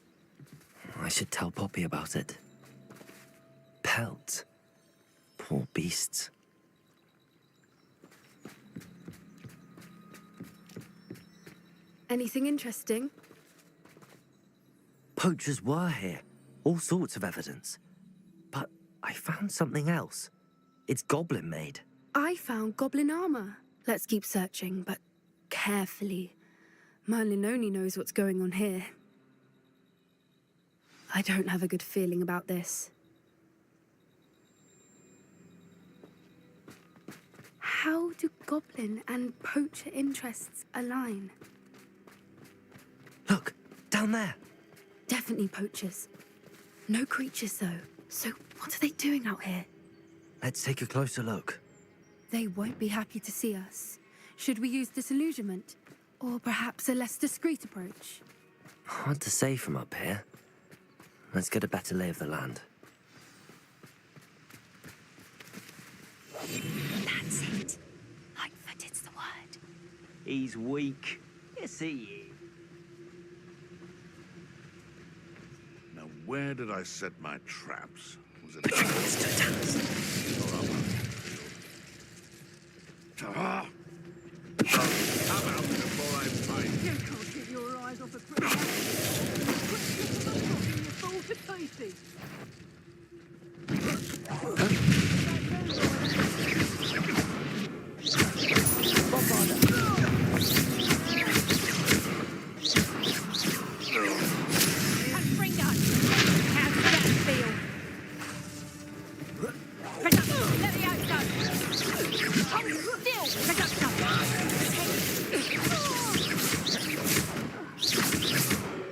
I should tell Poppy about it. Pelt. Poor beasts. Anything interesting? Poachers were here. All sorts of evidence. But I found something else. It's goblin made. I found goblin armor. Let's keep searching, but carefully. Merlin only knows what's going on here. I don't have a good feeling about this. How do goblin and poacher interests align? Look, down there. Definitely poachers. No creatures, though. So what are they doing out here? Let's take a closer look. They won't be happy to see us. Should we use disillusionment? Or perhaps a less discreet approach? Hard to say from up here. Let's get a better lay of the land. That's it. Lightfooted's the word. He's weak. Yes, he is. Now, where did I set my traps? Was it... Come out before I fight. You can't get your eyes off a criminal. Quit kicking the dog in your full to pieces.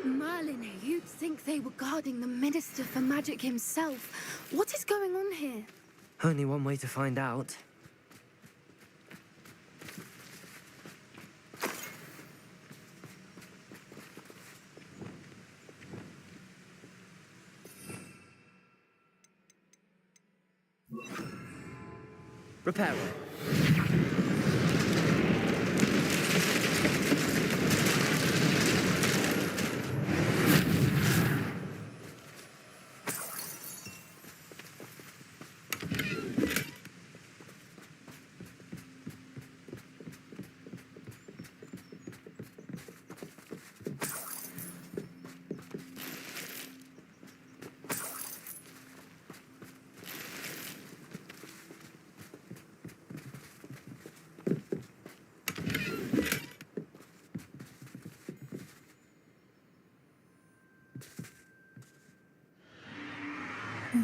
Merlin, you'd think they were guarding the Minister for Magic himself. What is going on here? Only one way to find out. Repairer.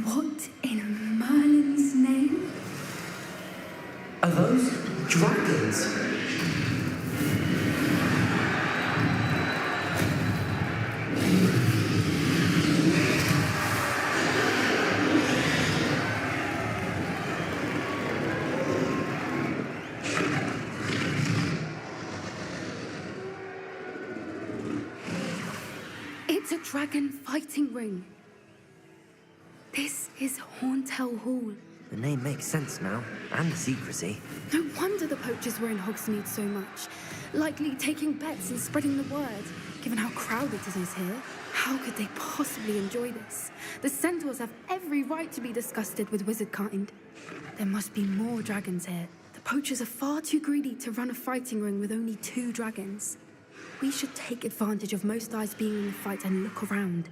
What in Merlin's name? Are those dragons? It's a dragon fighting ring. This is Horntail Hall. The name makes sense now, and the secrecy. No wonder the poachers were in Hogsmeade so much. Likely taking bets and spreading the word, given how crowded it is here. How could they possibly enjoy this? The centaurs have every right to be disgusted with wizard kind. There must be more dragons here. The poachers are far too greedy to run a fighting ring with only 2 dragons. We should take advantage of most eyes being in the fight and look around.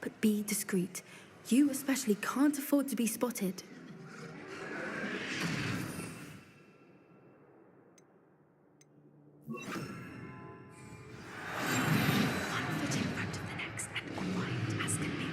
But be discreet. You especially can't afford to be spotted. One foot in front of the next and quiet as can be.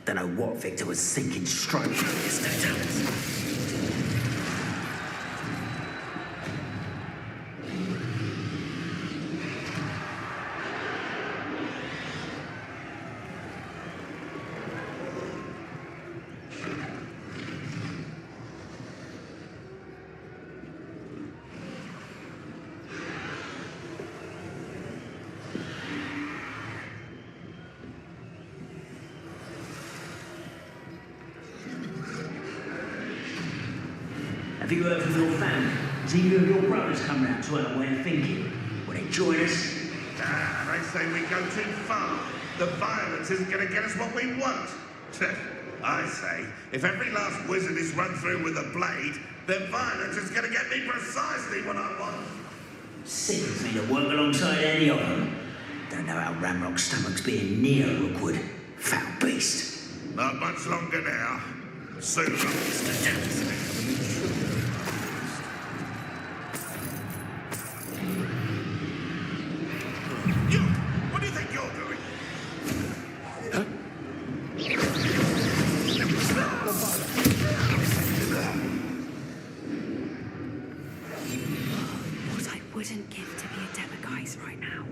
Don't know what Victor was thinking straight through his talents. Have you heard from your family? Has either of your brothers come round to our way of thinking? Will they join us? They say we go too far. The violence isn't going to get us what we want. I say, if every last wizard is run through with a blade, then violence is going to get me precisely what I want. Sickens me to work alongside any of them. Don't know how Ramrock's stomach's being near Rookwood. Foul beast. Not much longer now. Soon enough, Mr. Tennyson. You! What do you think you're doing? What I wouldn't give to be a Demiguise right now.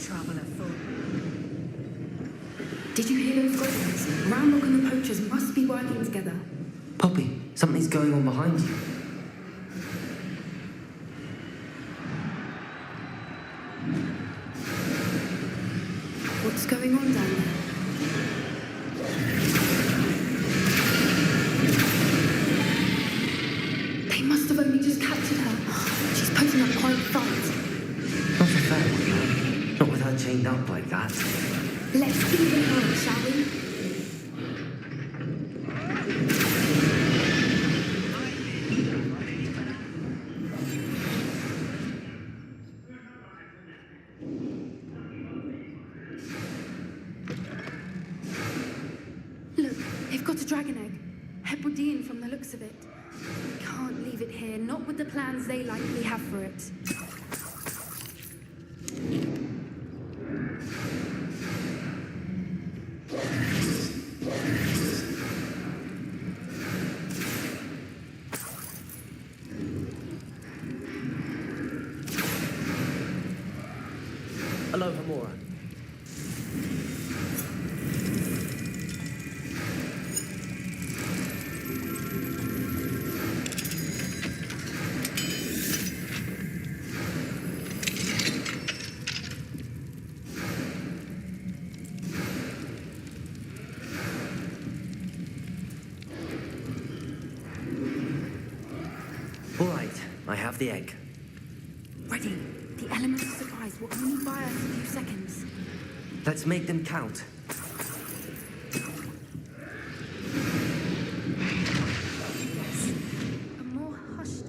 Trouble afoot. Did you hear those goblins? Ramrock and the poachers must be working together. Poppy, something's going on behind you. What's going on down there? They must have only just captured her. She's putting up quite a fight. Not a fair one, man. Not with her chained up like that. Let's even her, shall we? Look, they've got a dragon egg. Hebridean from the looks of it. We can't leave it here, not with the plans they likely have for it. Aloha, Mora. All right, I have the egg. Ready. The element of surprise will only buy us a few seconds. Let's make them count. A more hushed.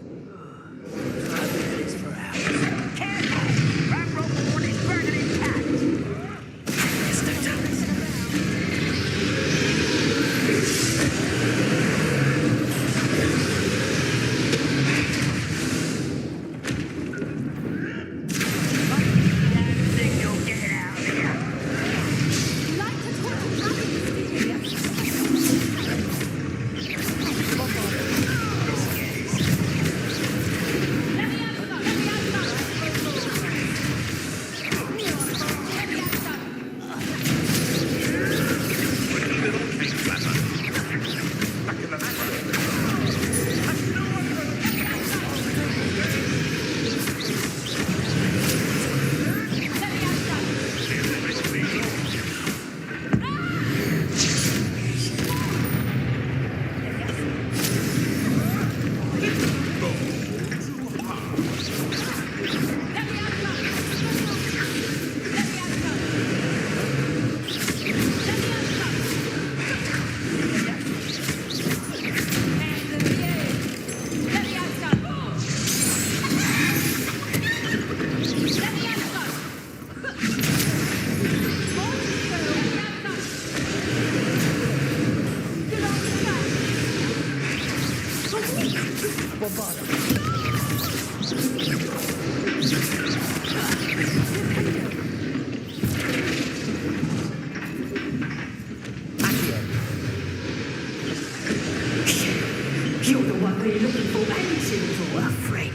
You're the one we're looking for, and Silver, afraid.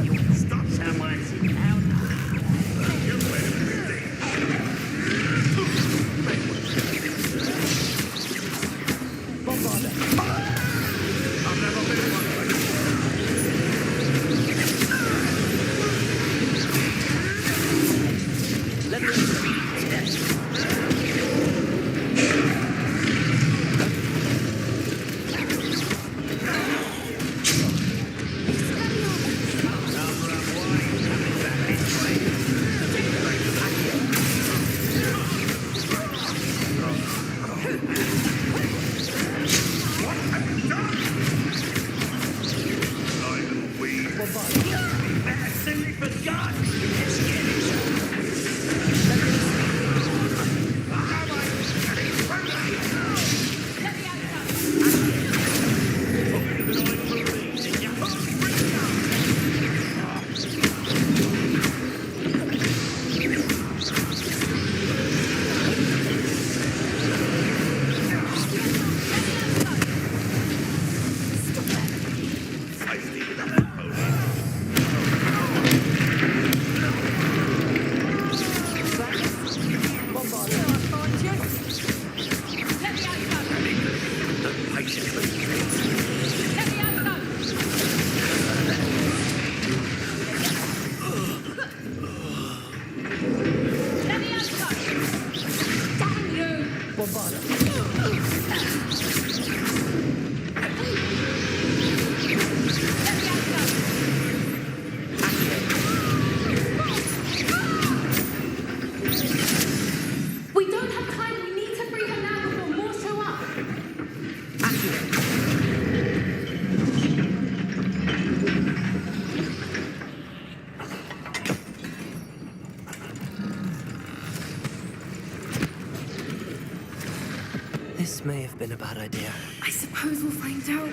You'll stop someone sitting out. I've never been one like This may have been a bad idea. I suppose we'll find out.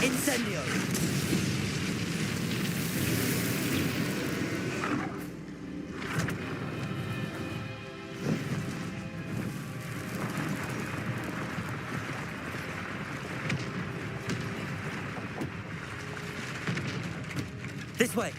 Incendio! This way!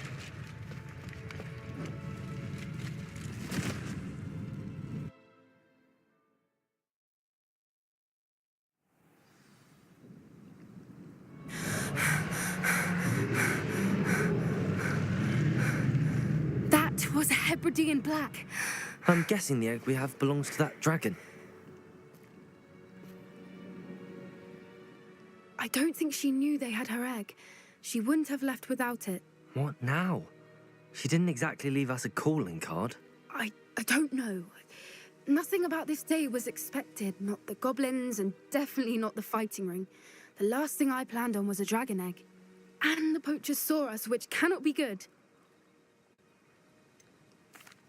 That was a Hebridean black. I'm guessing the egg we have belongs to that dragon. I don't think she knew they had her egg. She wouldn't have left without it. What now? She didn't exactly leave us a calling card. I don't know. Nothing about this day was expected. Not the goblins, and definitely not the fighting ring. The last thing I planned on was a dragon egg. And the poachers saw us, which cannot be good.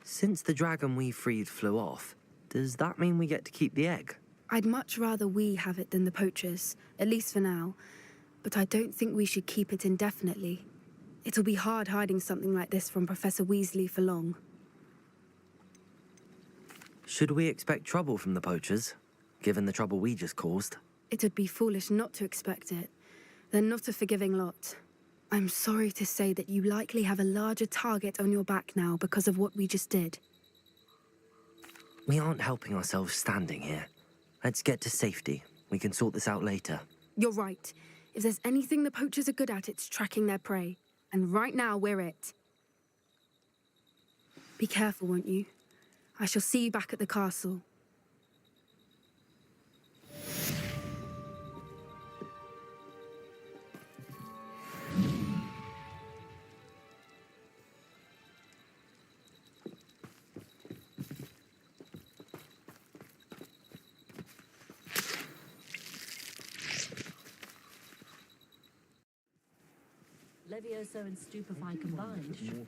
Since the dragon we freed flew off, does that mean we get to keep the egg? I'd much rather we have it than the poachers, at least for now. But I don't think we should keep it indefinitely. It'll be hard hiding something like this from Professor Weasley for long. Should we expect trouble from the poachers, given the trouble we just caused? It would be foolish not to expect it. They're not a forgiving lot. I'm sorry to say that you likely have a larger target on your back now because of what we just did. We aren't helping ourselves standing here. Let's get to safety. We can sort this out later. You're right. If there's anything the poachers are good at, it's tracking their prey. And right now, we're it. Be careful, won't you? I shall see you back at the castle. Levioso and Stupefy combined should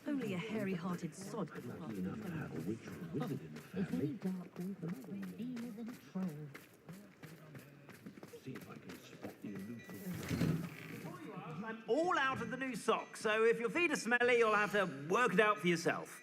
only a hairy-hearted sod could have If any dark demons and troll. See if I can spot the I'm all out of the new socks, so if your feet are smelly, you'll have to work it out for yourself.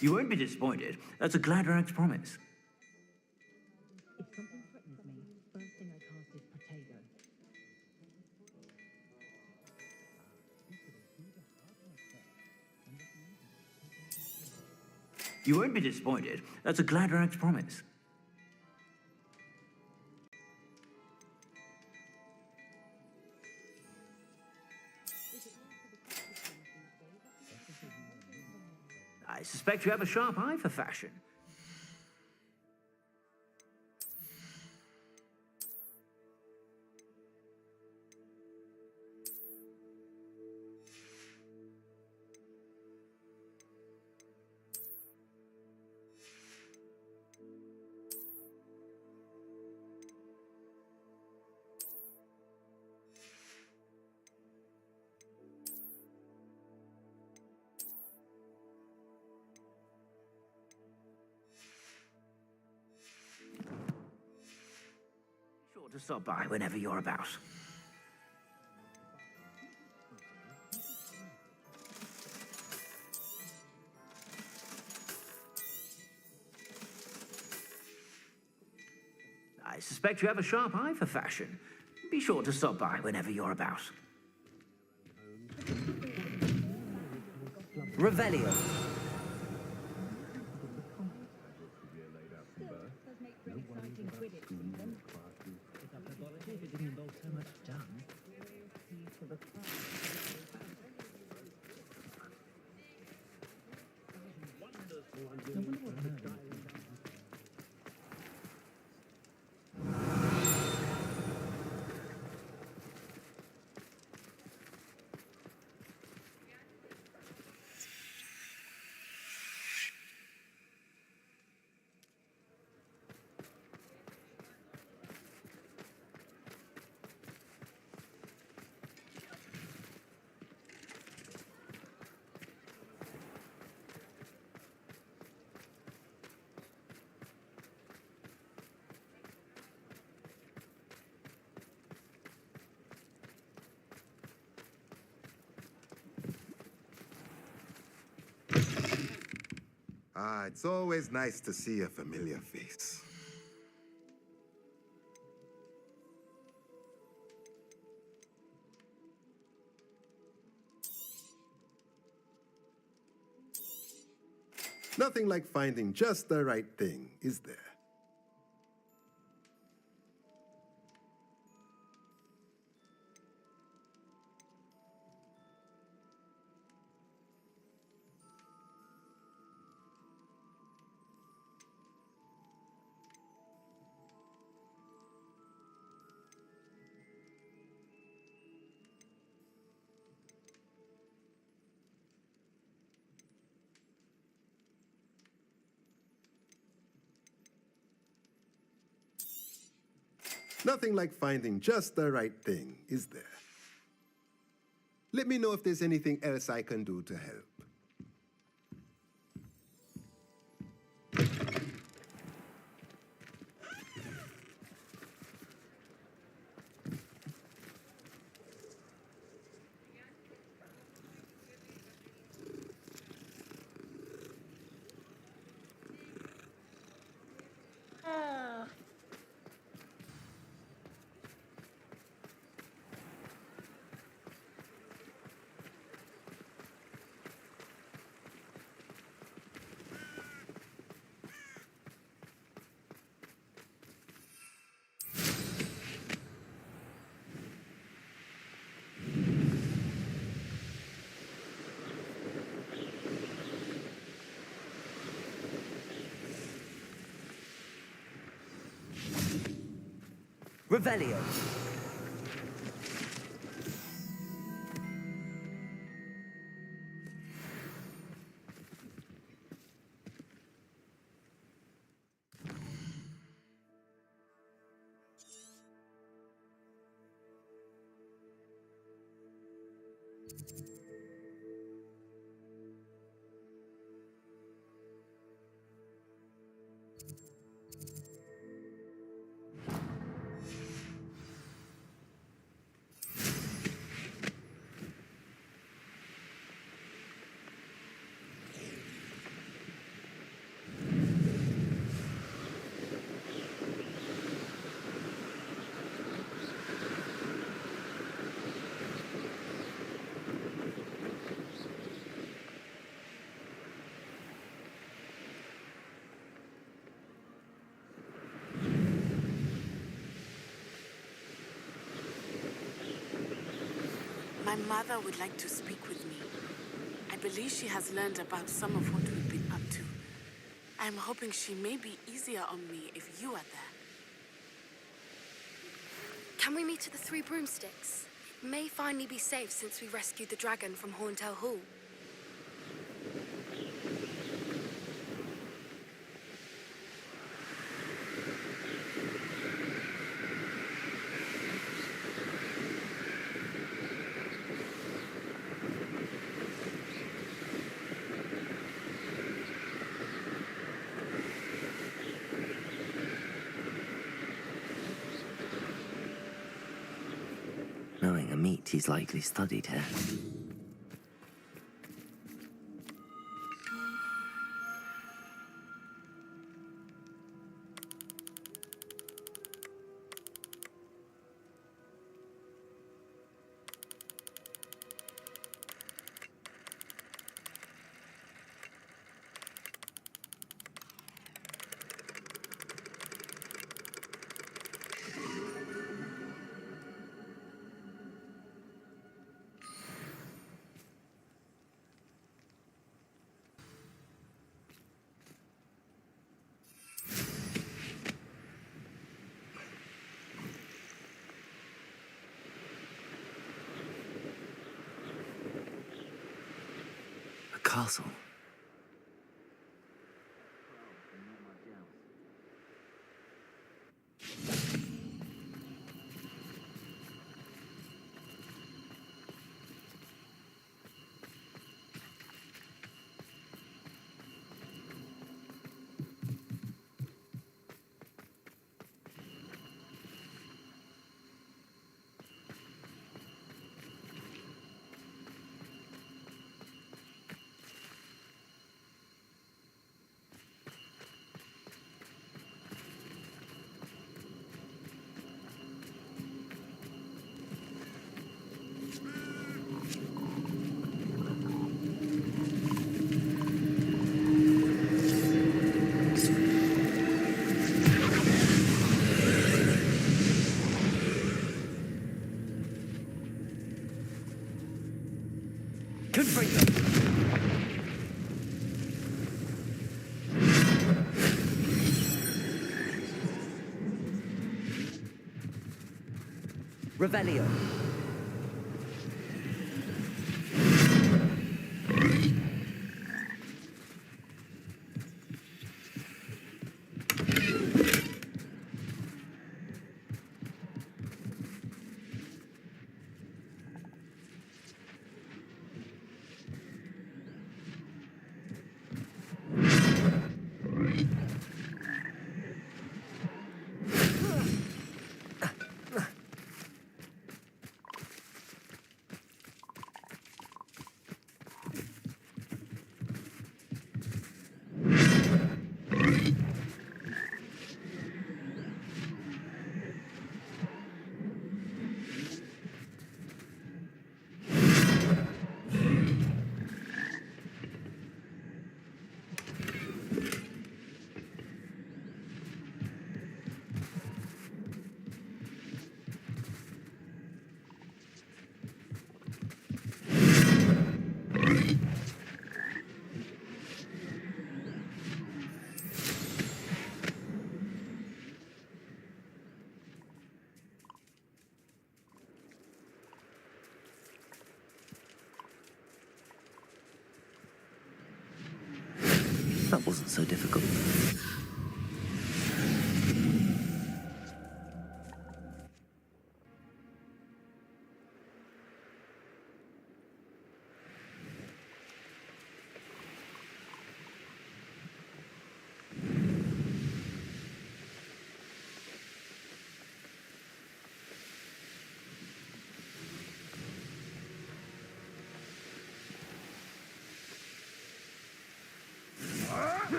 You won't be disappointed. That's a Gladrag's promise. If something threatens me, first thing I cast is potato. You won't be disappointed. That's a Gladrag's promise. I suspect you have a sharp eye for fashion. to stop by whenever you're about. I suspect you have a sharp eye for fashion. Be sure to stop by whenever you're about. Revelio. Ah, it's always nice to see a familiar face. Nothing like finding just the right thing, is there? Nothing like finding just the right thing, is there? Let me know if there's anything else I can do to help. Revelio. My mother would like to speak with me. I believe she has learned about some of what we've been up to. I'm hoping she may be easier on me if you are there. Can we meet at the Three Broomsticks? It may finally be safe since we rescued the dragon from Horntail Hall. meat he's likely studied here. Castle. Good for you. Revelio. That wasn't so difficult.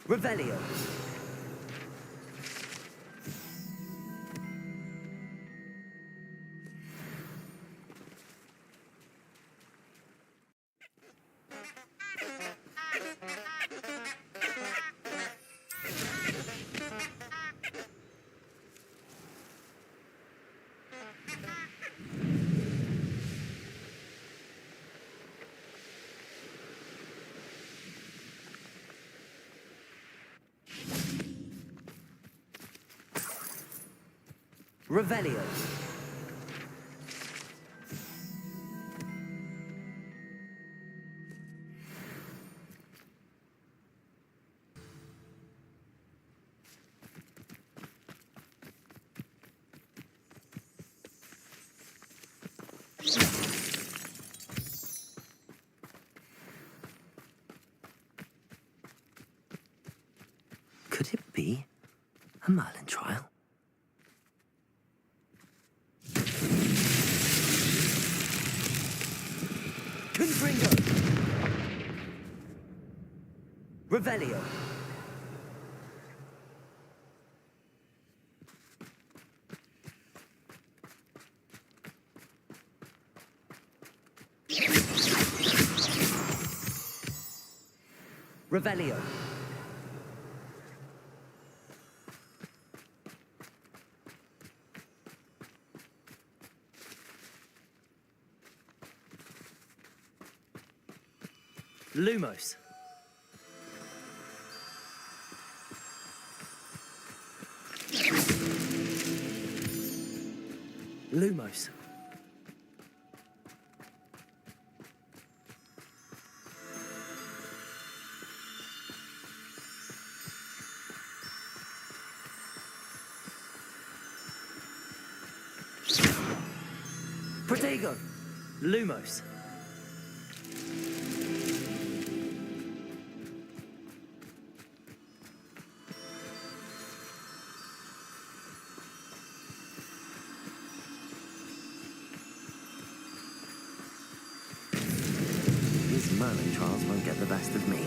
Revelio. Revelio. A Merlin trial? Confringo! Revelio! Revelio! Lumos. Lumos. Protego. Lumos. These Merlin trials won't get the best of me.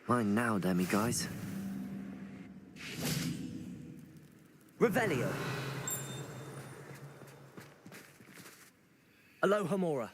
Mine now, demi-guys. Revelio. Aloha Mora.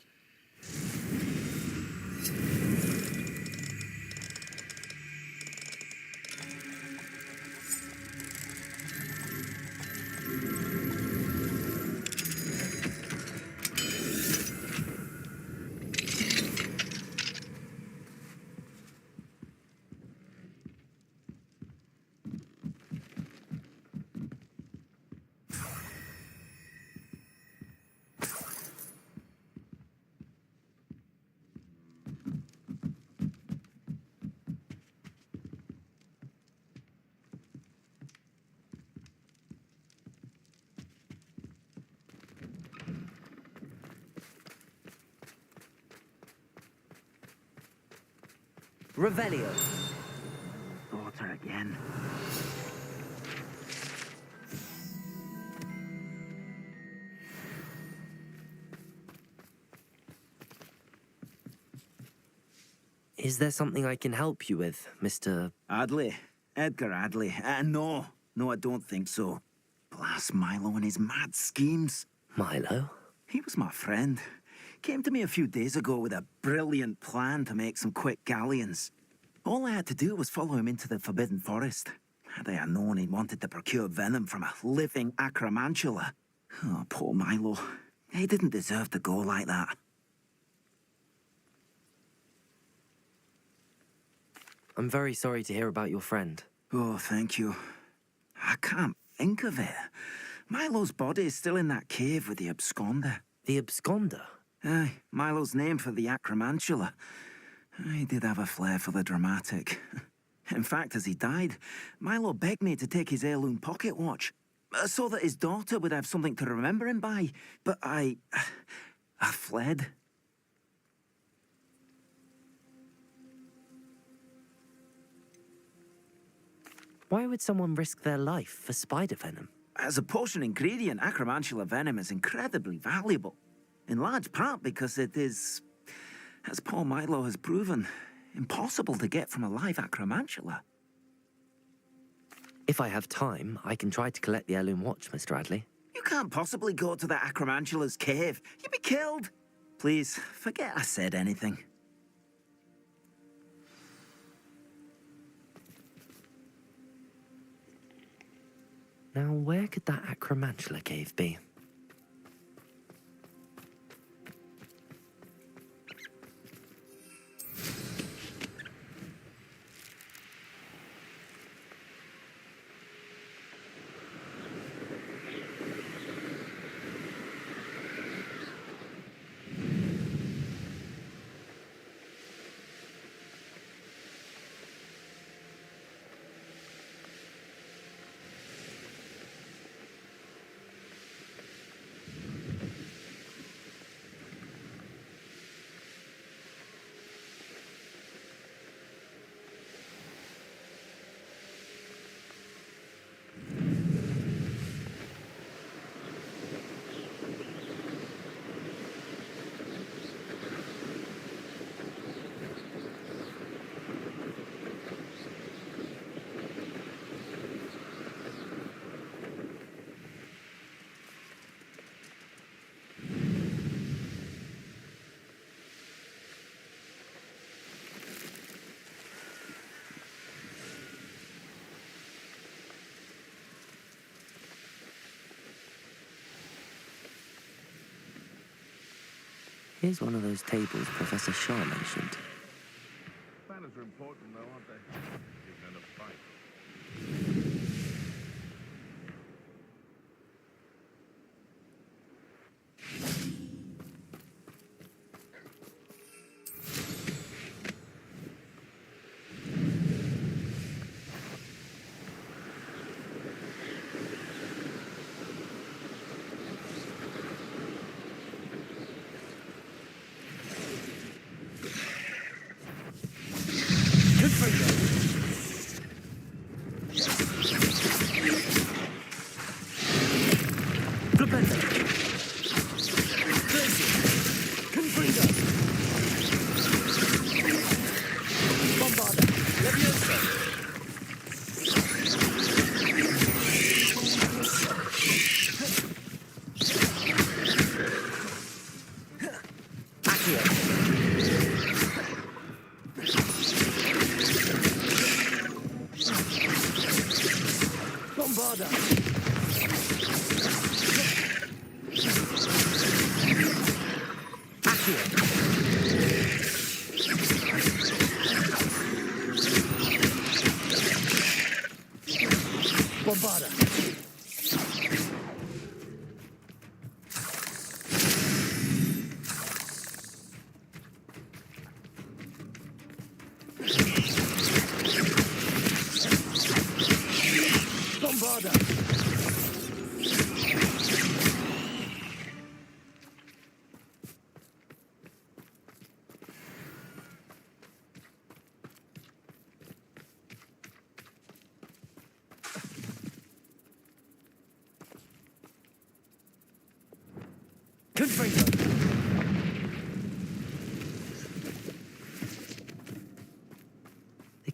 Revelio. Water again. Is there something I can help you with, Mr. Adley. Edgar Adley. No, I don't think so. Blast Milo and his mad schemes. Milo? He was my friend. Came to me a few days ago with a brilliant plan to make some quick galleons. All I had to do was follow him into the Forbidden Forest. Had I known he wanted to procure venom from a living acromantula. Oh, poor Milo. He didn't deserve to go like that. I'm very sorry to hear about your friend. Oh, thank you. I can't think of it. Milo's body is still in that cave with the absconder. The absconder? Aye, Milo's name for the acromantula. He did have a flair for the dramatic. In fact, as he died, Milo begged me to take his heirloom pocket watch, so that his daughter would have something to remember him by. But I fled. Why would someone risk their life for spider venom? As a potion ingredient, acromantula venom is incredibly valuable. In large part because it is, as poor Milo has proven, impossible to get from a live acromantula. If I have time, I can try to collect the heirloom watch, Mr. Adley. You can't possibly go to the acromantula's cave. You'd be killed. Please, forget I said anything. Now, where could that acromantula cave be? Here's one of those tables Professor Shaw mentioned. Spanners are important, though, aren't they? Give them a fight.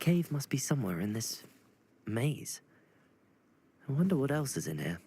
cave must be somewhere in this maze. I wonder what else is in here.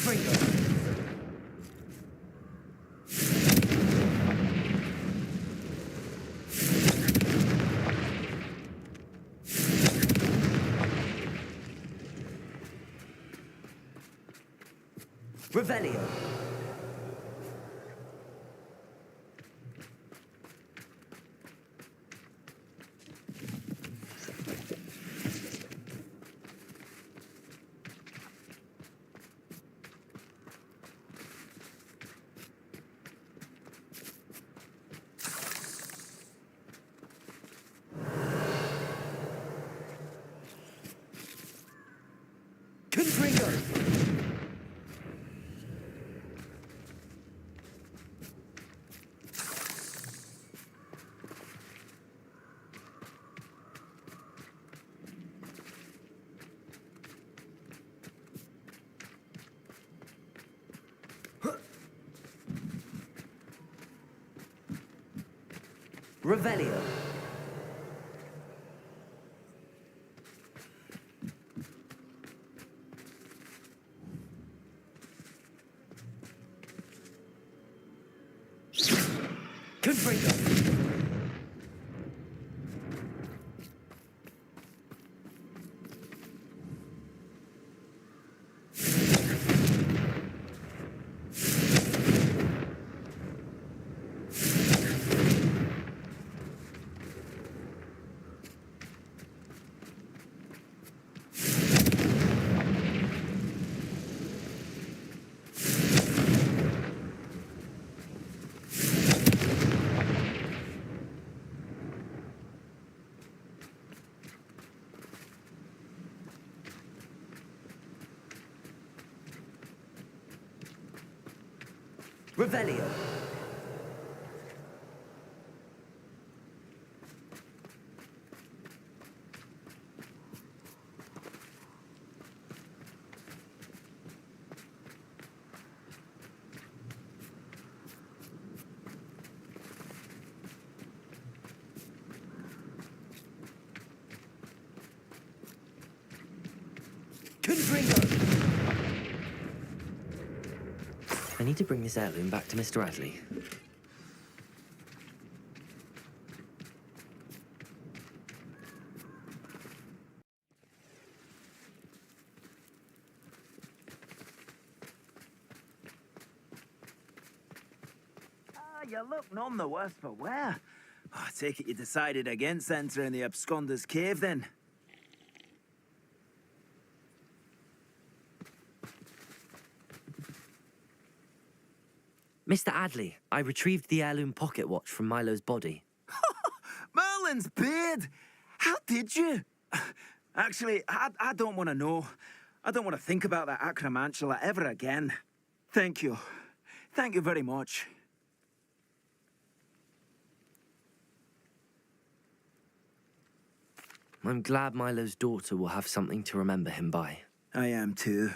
Confringo! Revelio. Confringo. Revelio. Confringo. Revelio. Confringo. I need to bring this heirloom back to Mr. Adley. You look none the worse for wear. I take it you decided against entering the absconder's cave, then? Mr. Adley, I retrieved the heirloom pocket watch from Milo's body. Merlin's beard! How did you? Actually, I don't want to know. I don't want to think about that acromantula ever again. Thank you. Thank you very much. I'm glad Milo's daughter will have something to remember him by. I am too.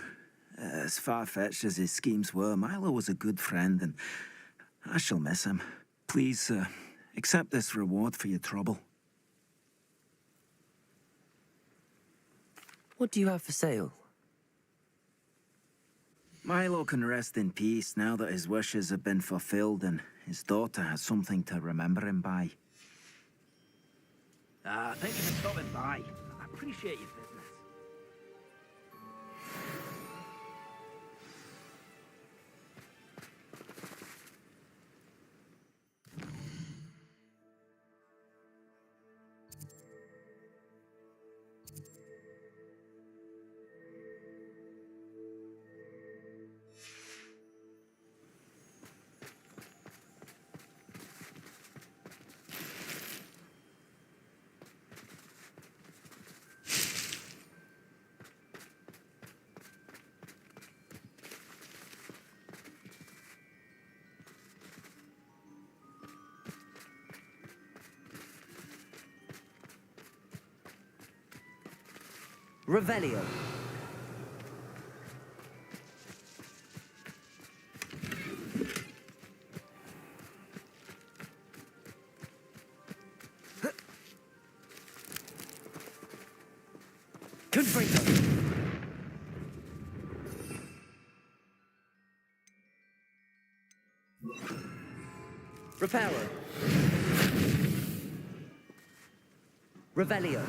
As far-fetched as his schemes were, Milo was a good friend, and I shall miss him. Please, accept this reward for your trouble. What do you have for sale? Milo can rest in peace now that his wishes have been fulfilled and his daughter has something to remember him by. Thank you for stopping by. I appreciate your business. Revelio. Confringo. Reparo. Revelio.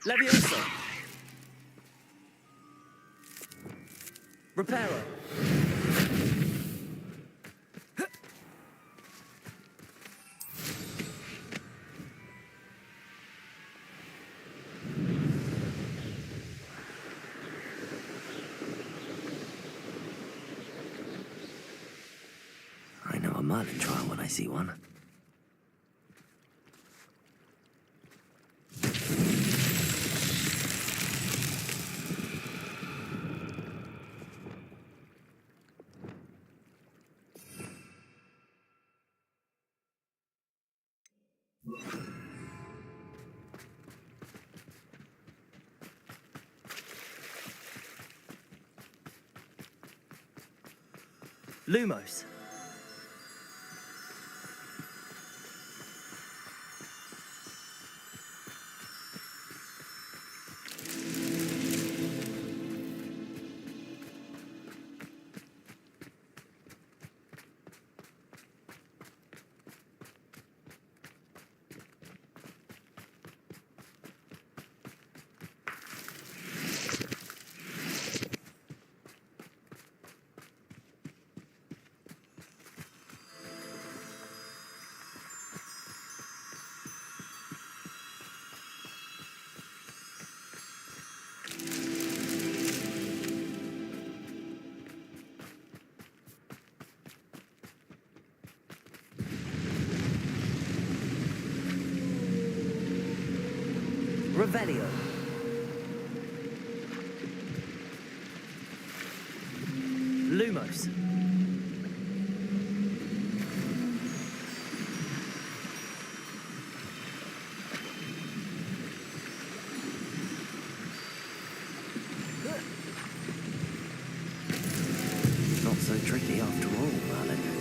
Leviosa. Reparo. I know a Merlin trial when I see one. Lumos. Revelio. Lumos. Not so tricky after all, Merlin.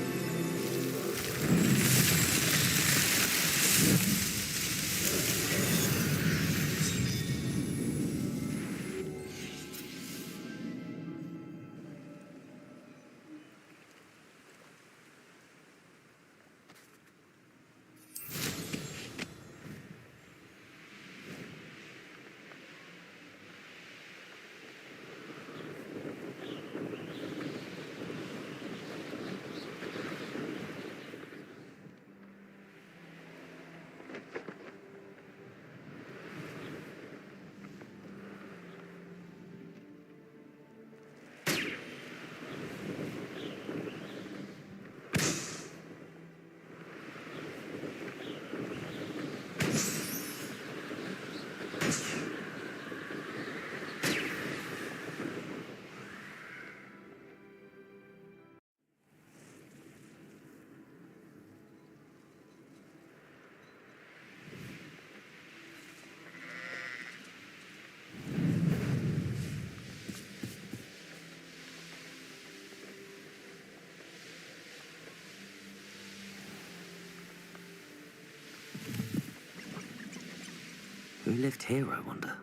Who lived here, I wonder?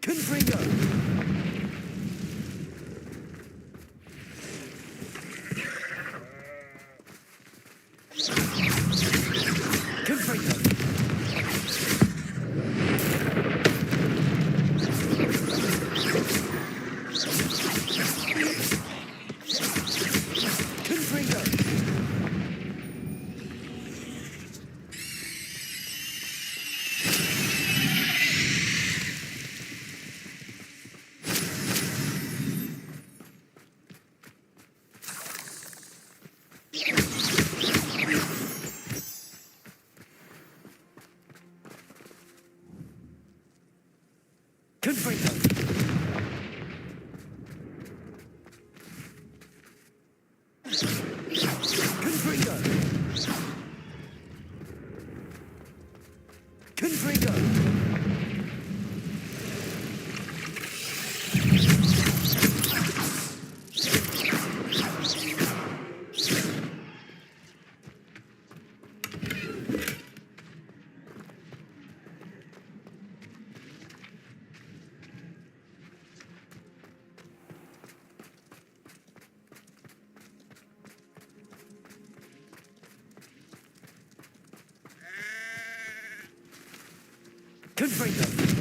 Confringo! free, go! Confringo.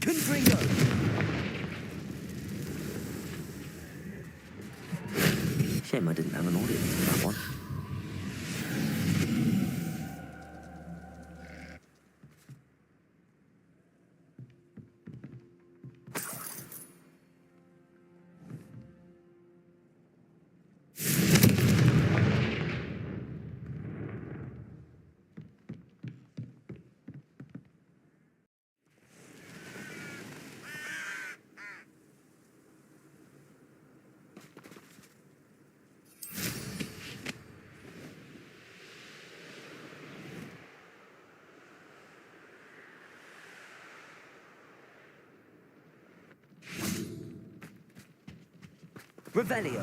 Confringo! Shame I didn't have an audience for that one. Revelio.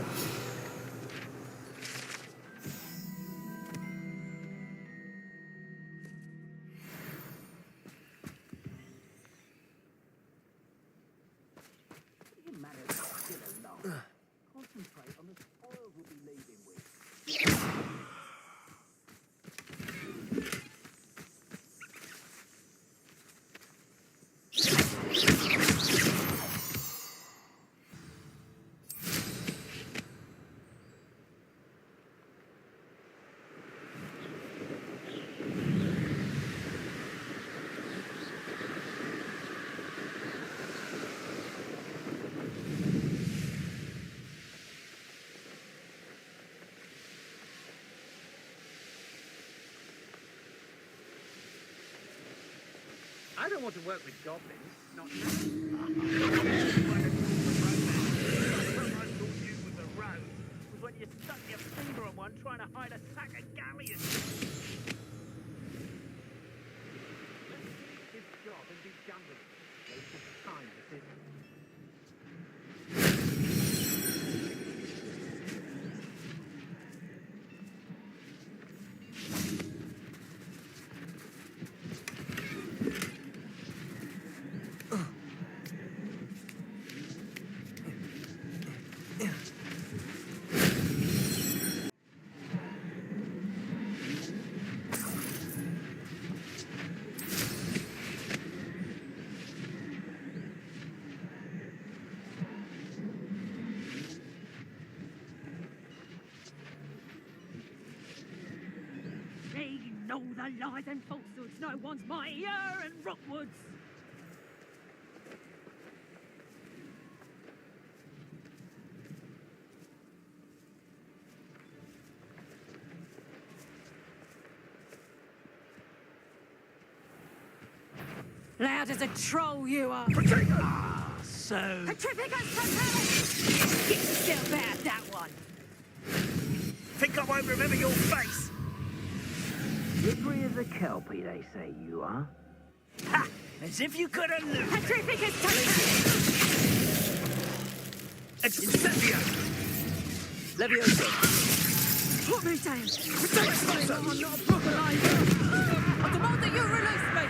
Concentrate on the spoils we'll be leaving with. I don't want to work with goblins. Not now. Was when you stuck your finger on one trying to hide a sack of galleons. Let's finish this job and be done with it. Wasted time, this is. Know the lies and falsehoods no one's mightier in Rockwoods. Loud as a troll you are. Ah, so... Petrificus totalis! Get yourself out that one. Think I won't remember your face? Slippery as a kelpie, they say you are. Ha! As if you could have looked. Petrificus totalis! Incendio! Levioso. Put me down! I'm not a proper lifer! I demand that you release me!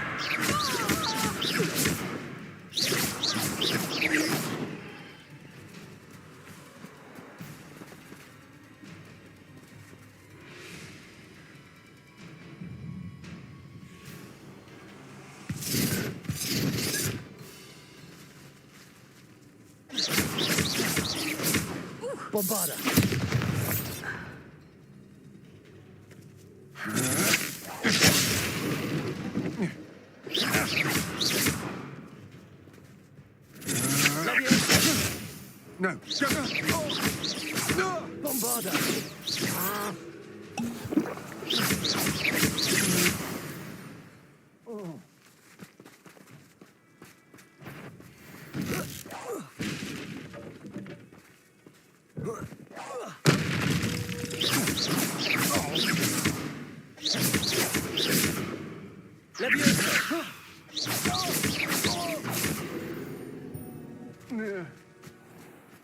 Bombarda! No. Bombarda!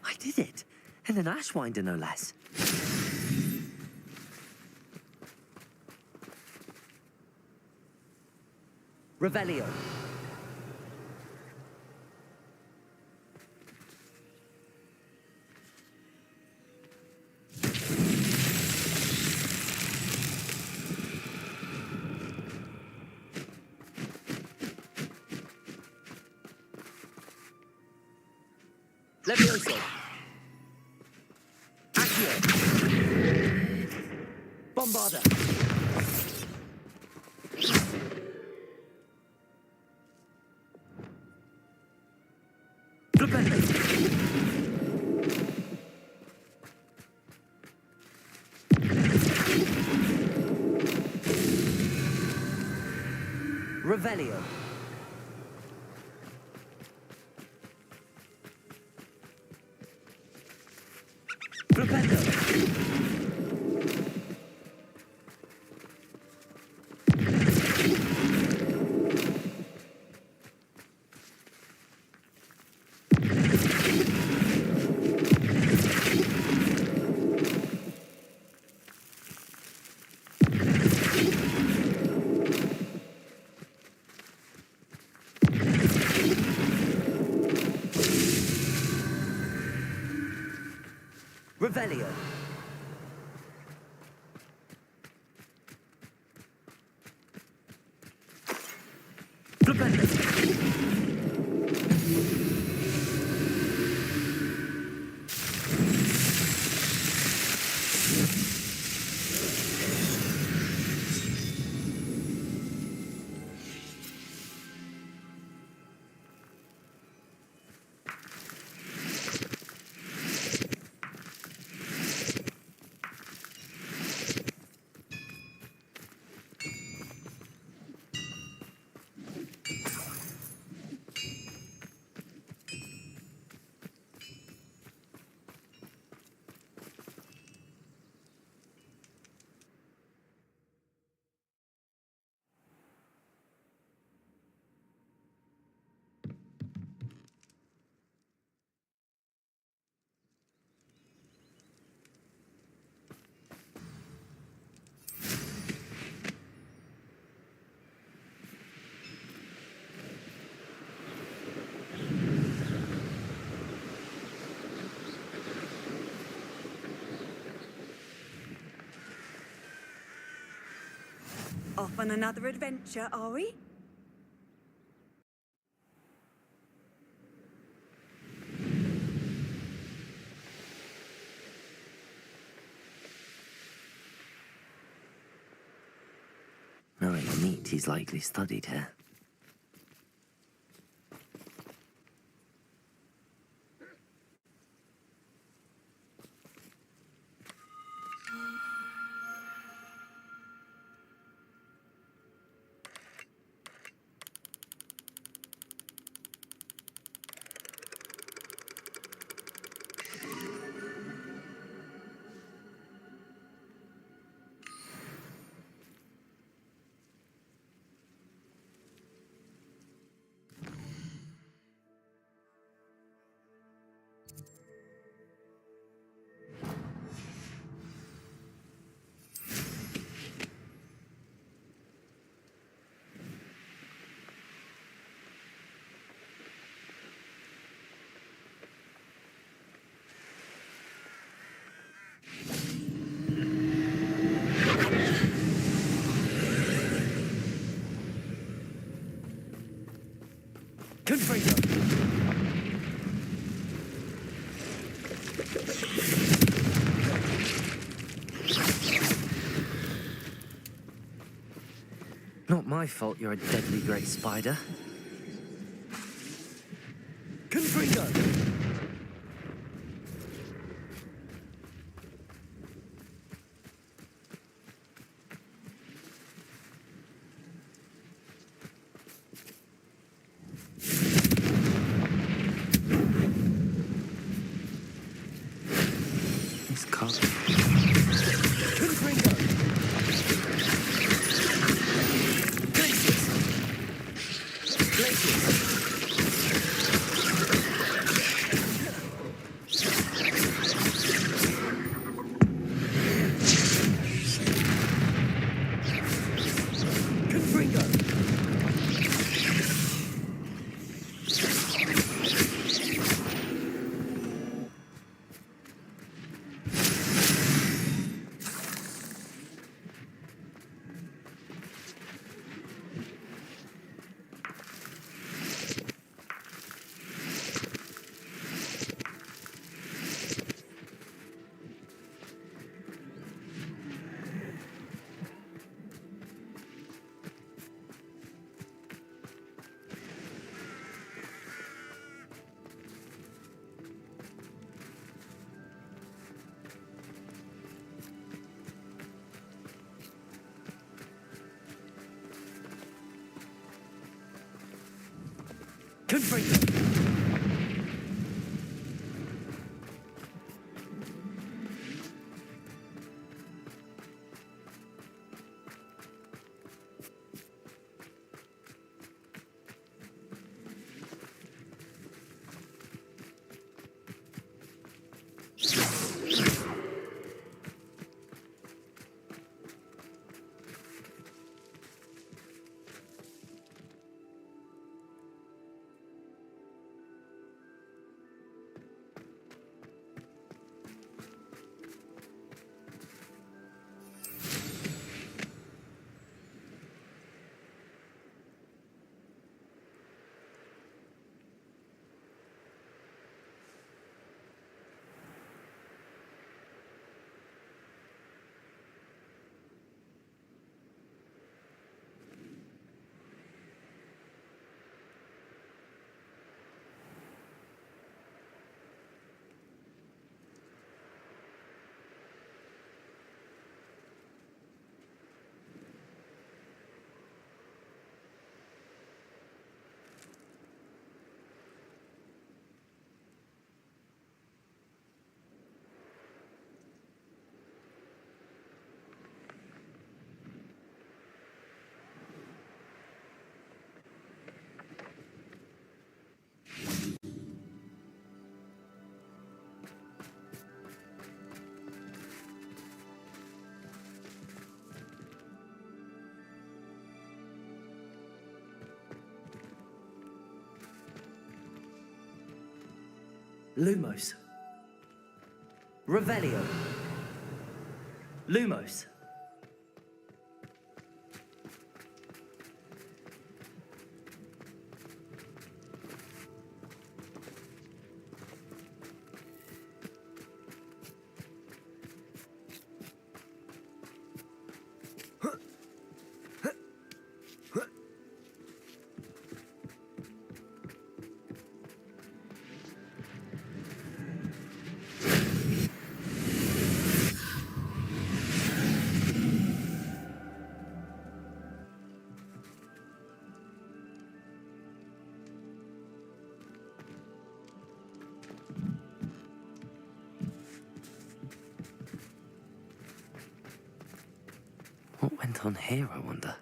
I did it! And an Ashwinder, no less. Revelio. Levioso. Accio. Bombarda. Flipendo. Revelio. Flipendo. Revelio. Flipendo. Off on another adventure, are we? Knowing the meat, he's likely studied here. Not my fault you're a deadly great spider. Confringo! This car. Confringo! Glaciers! Glaciers! Confringo! Lumos. Revelio. Lumos. What went on here, I wonder?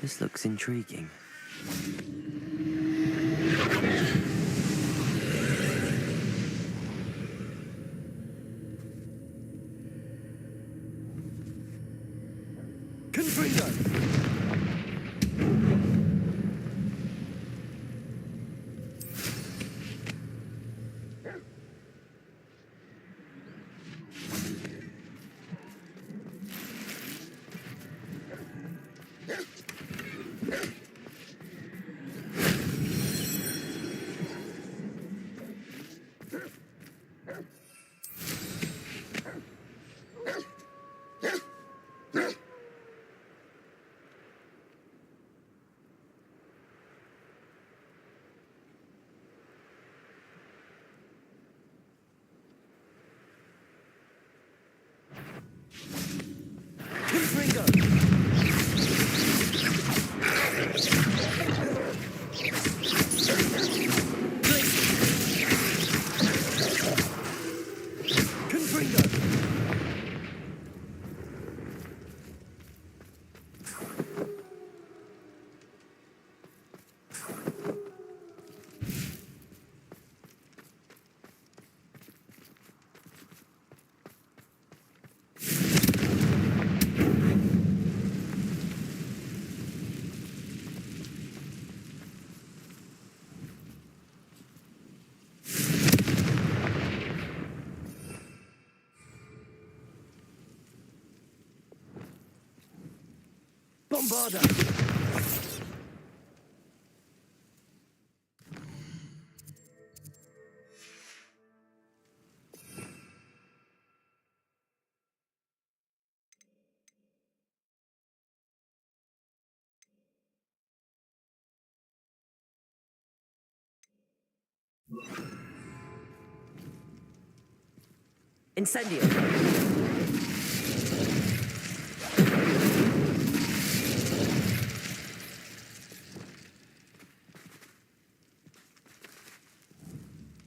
This looks intriguing. Confringo! Bombarda! Incendio!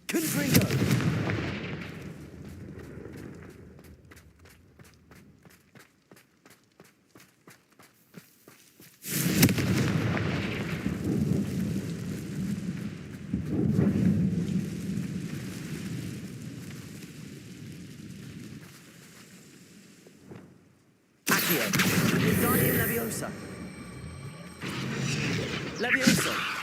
Confringo! Accio! Guardian Leviosa! Leviosa!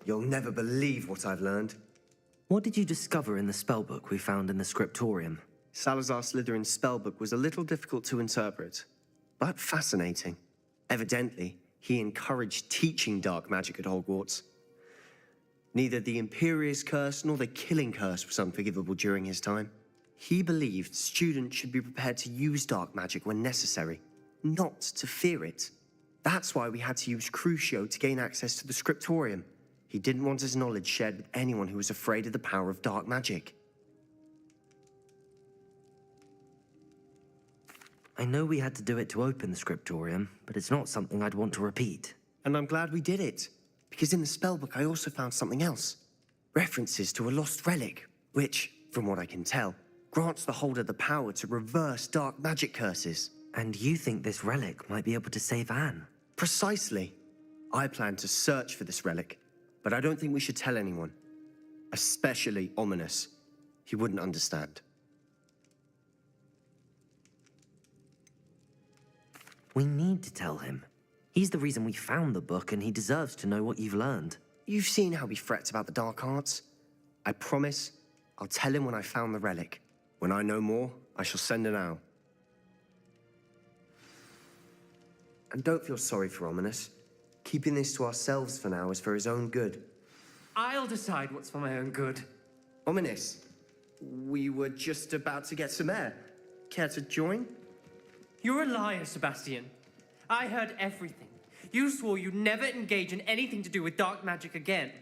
You'll never believe what I've learned. What did you discover in the spellbook we found in the scriptorium? Salazar Slytherin's spellbook was a little difficult to interpret. but fascinating. Evidently, he encouraged teaching dark magic at Hogwarts. Neither the Imperious Curse nor the Killing Curse was unforgivable during his time. He believed students should be prepared to use dark magic when necessary, not to fear it. That's why we had to use Crucio to gain access to the Scriptorium. He didn't want his knowledge shared with anyone who was afraid of the power of dark magic. I know we had to do it to open the Scriptorium, but it's not something I'd want to repeat. And I'm glad we did it, because in the spellbook I also found something else. References to a lost relic, which, from what I can tell, grants the holder the power to reverse dark magic curses. And you think this relic might be able to save Anne? Precisely. I plan to search for this relic, but I don't think we should tell anyone. Especially Ominous. He wouldn't understand. We need to tell him. He's the reason we found the book, and he deserves to know what you've learned. You've seen how he frets about the dark arts. I promise I'll tell him when I found the relic. When I know more, I shall send an owl. And don't feel sorry for Ominous. Keeping this to ourselves for now is for his own good. I'll decide what's for my own good. Ominous, we were just about to get some air. Care to join? You're a liar, Sebastian. I heard everything. You swore you'd never engage in anything to do with dark magic again.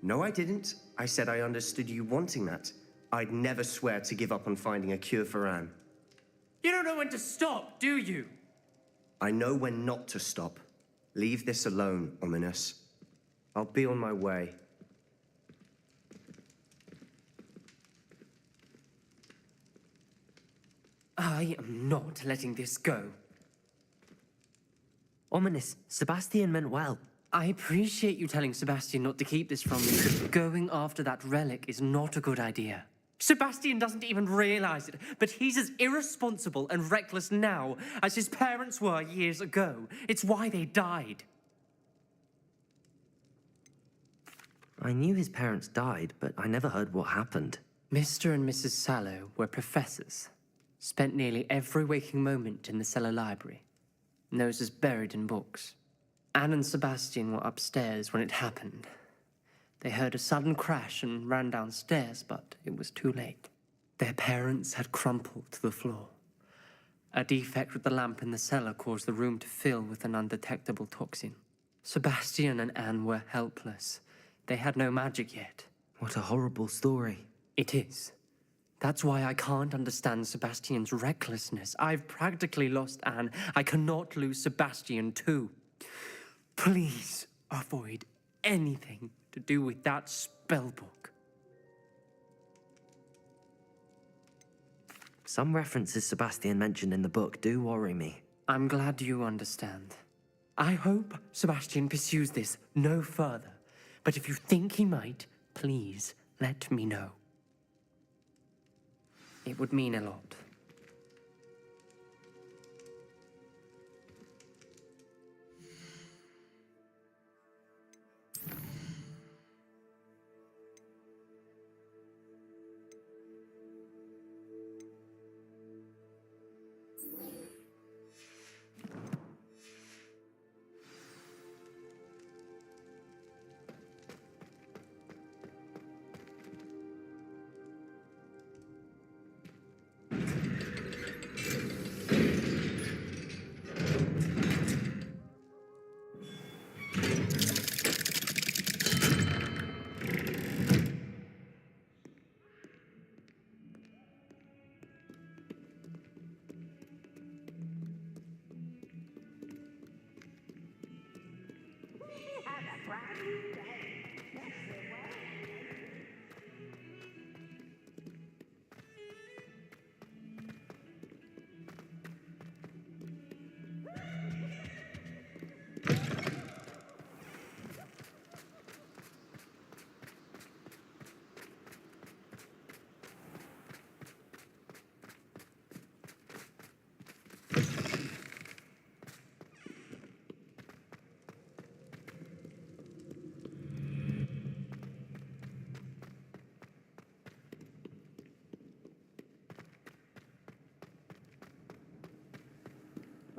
No, I didn't. I said I understood you wanting that. I'd never swear to give up on finding a cure for Anne. You don't know when to stop, do you? I know when not to stop. Leave this alone, Ominous. I'll be on my way. I am not letting this go. Ominous, Sebastian meant well. I appreciate you telling Sebastian not to keep this from me. Going after that relic is not a good idea. Sebastian doesn't even realize it, but he's as irresponsible and reckless now as his parents were years ago. It's why they died. I knew his parents died, but I never heard what happened. Mr. and Mrs. Sallow were professors. Spent nearly every waking moment in the cellar library. Noses buried in books. Anne and Sebastian were upstairs when it happened. They heard a sudden crash and ran downstairs, but it was too late. Their parents had crumpled to the floor. A defect with the lamp in the cellar caused the room to fill with an undetectable toxin. Sebastian and Anne were helpless. They had no magic yet. What a horrible story. It is. That's why I can't understand Sebastian's recklessness. I've practically lost Anne. I cannot lose Sebastian too. Please avoid anything to do with that spellbook. Some references Sebastian mentioned in the book do worry me. I'm glad you understand. I hope Sebastian pursues this no further. But if you think he might, please let me know. It would mean a lot.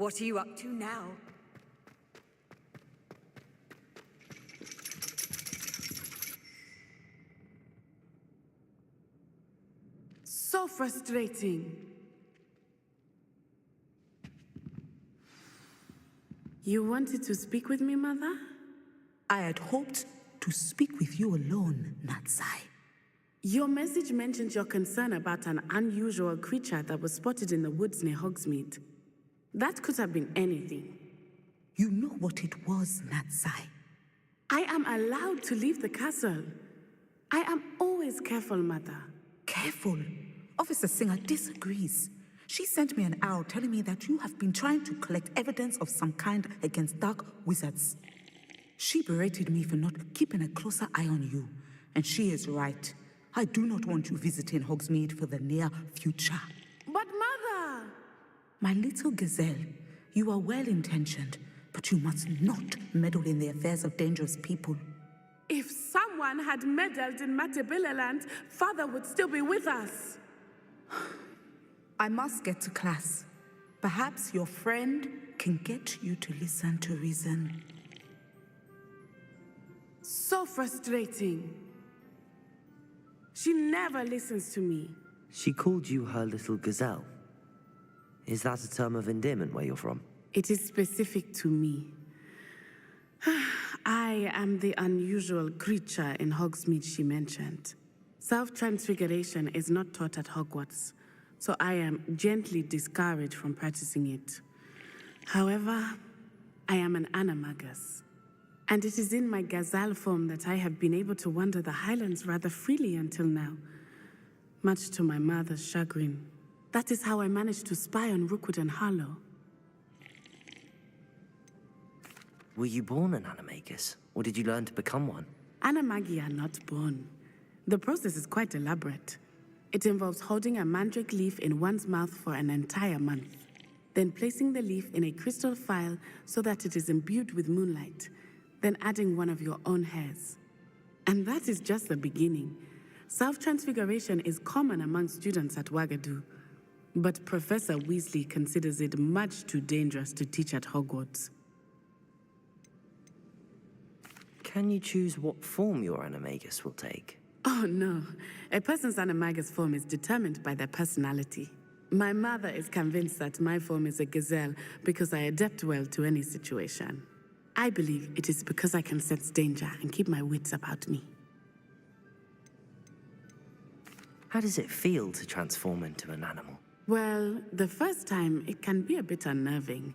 What are you up to now? So frustrating. You wanted to speak with me, Mother? I had hoped to speak with you alone, Natsai. Your message mentioned your concern about an unusual creature that was spotted in the woods near Hogsmeade. That could have been anything. You know what it was, Natsai. I am allowed to leave the castle. I am always careful, Mother. Careful? Officer Singer disagrees. She sent me an owl telling me that you have been trying to collect evidence of some kind against dark wizards. She berated me for not keeping a closer eye on you, and she is right. I do not want you visiting Hogsmeade for the near future. But Mother! My little gazelle, you are well-intentioned, but you must not meddle in the affairs of dangerous people. If someone had meddled in Matabeleland, Father would still be with us. I must get to class. Perhaps your friend can get you to listen to reason. So frustrating. She never listens to me. She called you her little gazelle. Is that a term of endearment where you're from? It is specific to me. I am the unusual creature in Hogsmeade she mentioned. Self-transfiguration is not taught at Hogwarts, so I am gently discouraged from practicing it. However, I am an animagus, and it is in my gazelle form that I have been able to wander the Highlands rather freely until now, much to my mother's chagrin. That is how I managed to spy on Rookwood and Harlow. Were you born an animagus, or did you learn to become one? Animagi are not born. The process is quite elaborate. It involves holding a mandrake leaf in one's mouth for an entire month, then placing the leaf in a crystal phial so that it is imbued with moonlight, then adding one of your own hairs. And that is just the beginning. Self-transfiguration is common among students at Wagadu, but Professor Weasley considers it much too dangerous to teach at Hogwarts. Can you choose what form your animagus will take? Oh no, a person's animagus form is determined by their personality. My mother is convinced that my form is a gazelle because I adapt well to any situation. I believe it is because I can sense danger and keep my wits about me. How does it feel to transform into an animal? Well, the first time, it can be a bit unnerving.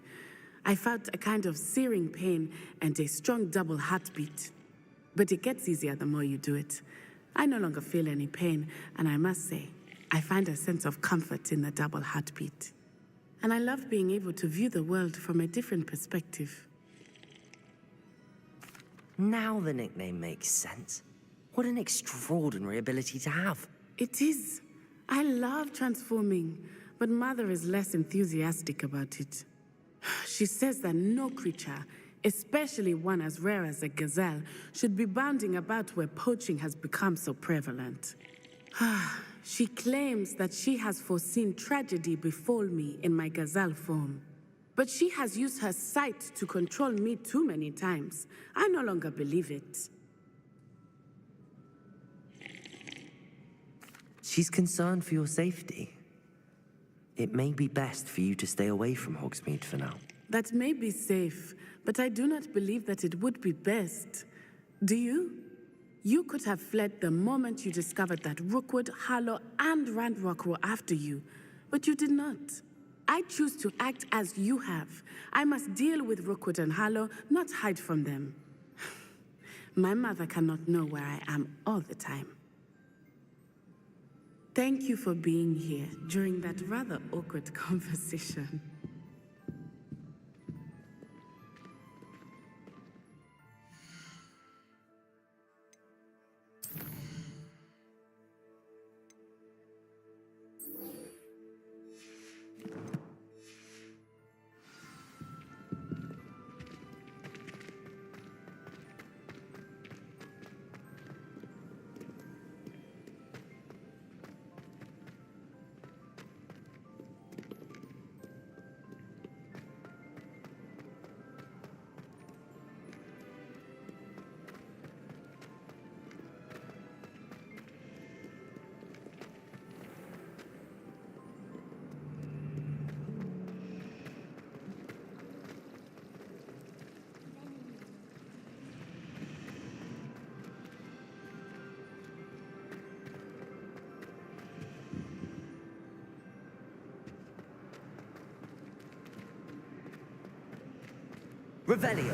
I felt a kind of searing pain and a strong double heartbeat. But it gets easier the more you do it. I no longer feel any pain, and I must say, I find a sense of comfort in the double heartbeat. And I love being able to view the world from a different perspective. Now the nickname makes sense. What an extraordinary ability to have. It is. I love transforming, but Mother is less enthusiastic about it. She says that no creature, especially one as rare as a gazelle, should be bounding about where poaching has become so prevalent. She claims that she has foreseen tragedy befall me in my gazelle form. But she has used her sight to control me too many times. I no longer believe it. She's concerned for your safety. It may be best for you to stay away from Hogsmeade for now. That may be safe, but I do not believe that it would be best. Do you? You could have fled the moment you discovered that Rookwood, Harlow, and Ranrock were after you, but you did not. I choose to act as you have. I must deal with Rookwood and Harlow, not hide from them. My mother cannot know where I am all the time. Thank you for being here during that rather awkward conversation. Revelio.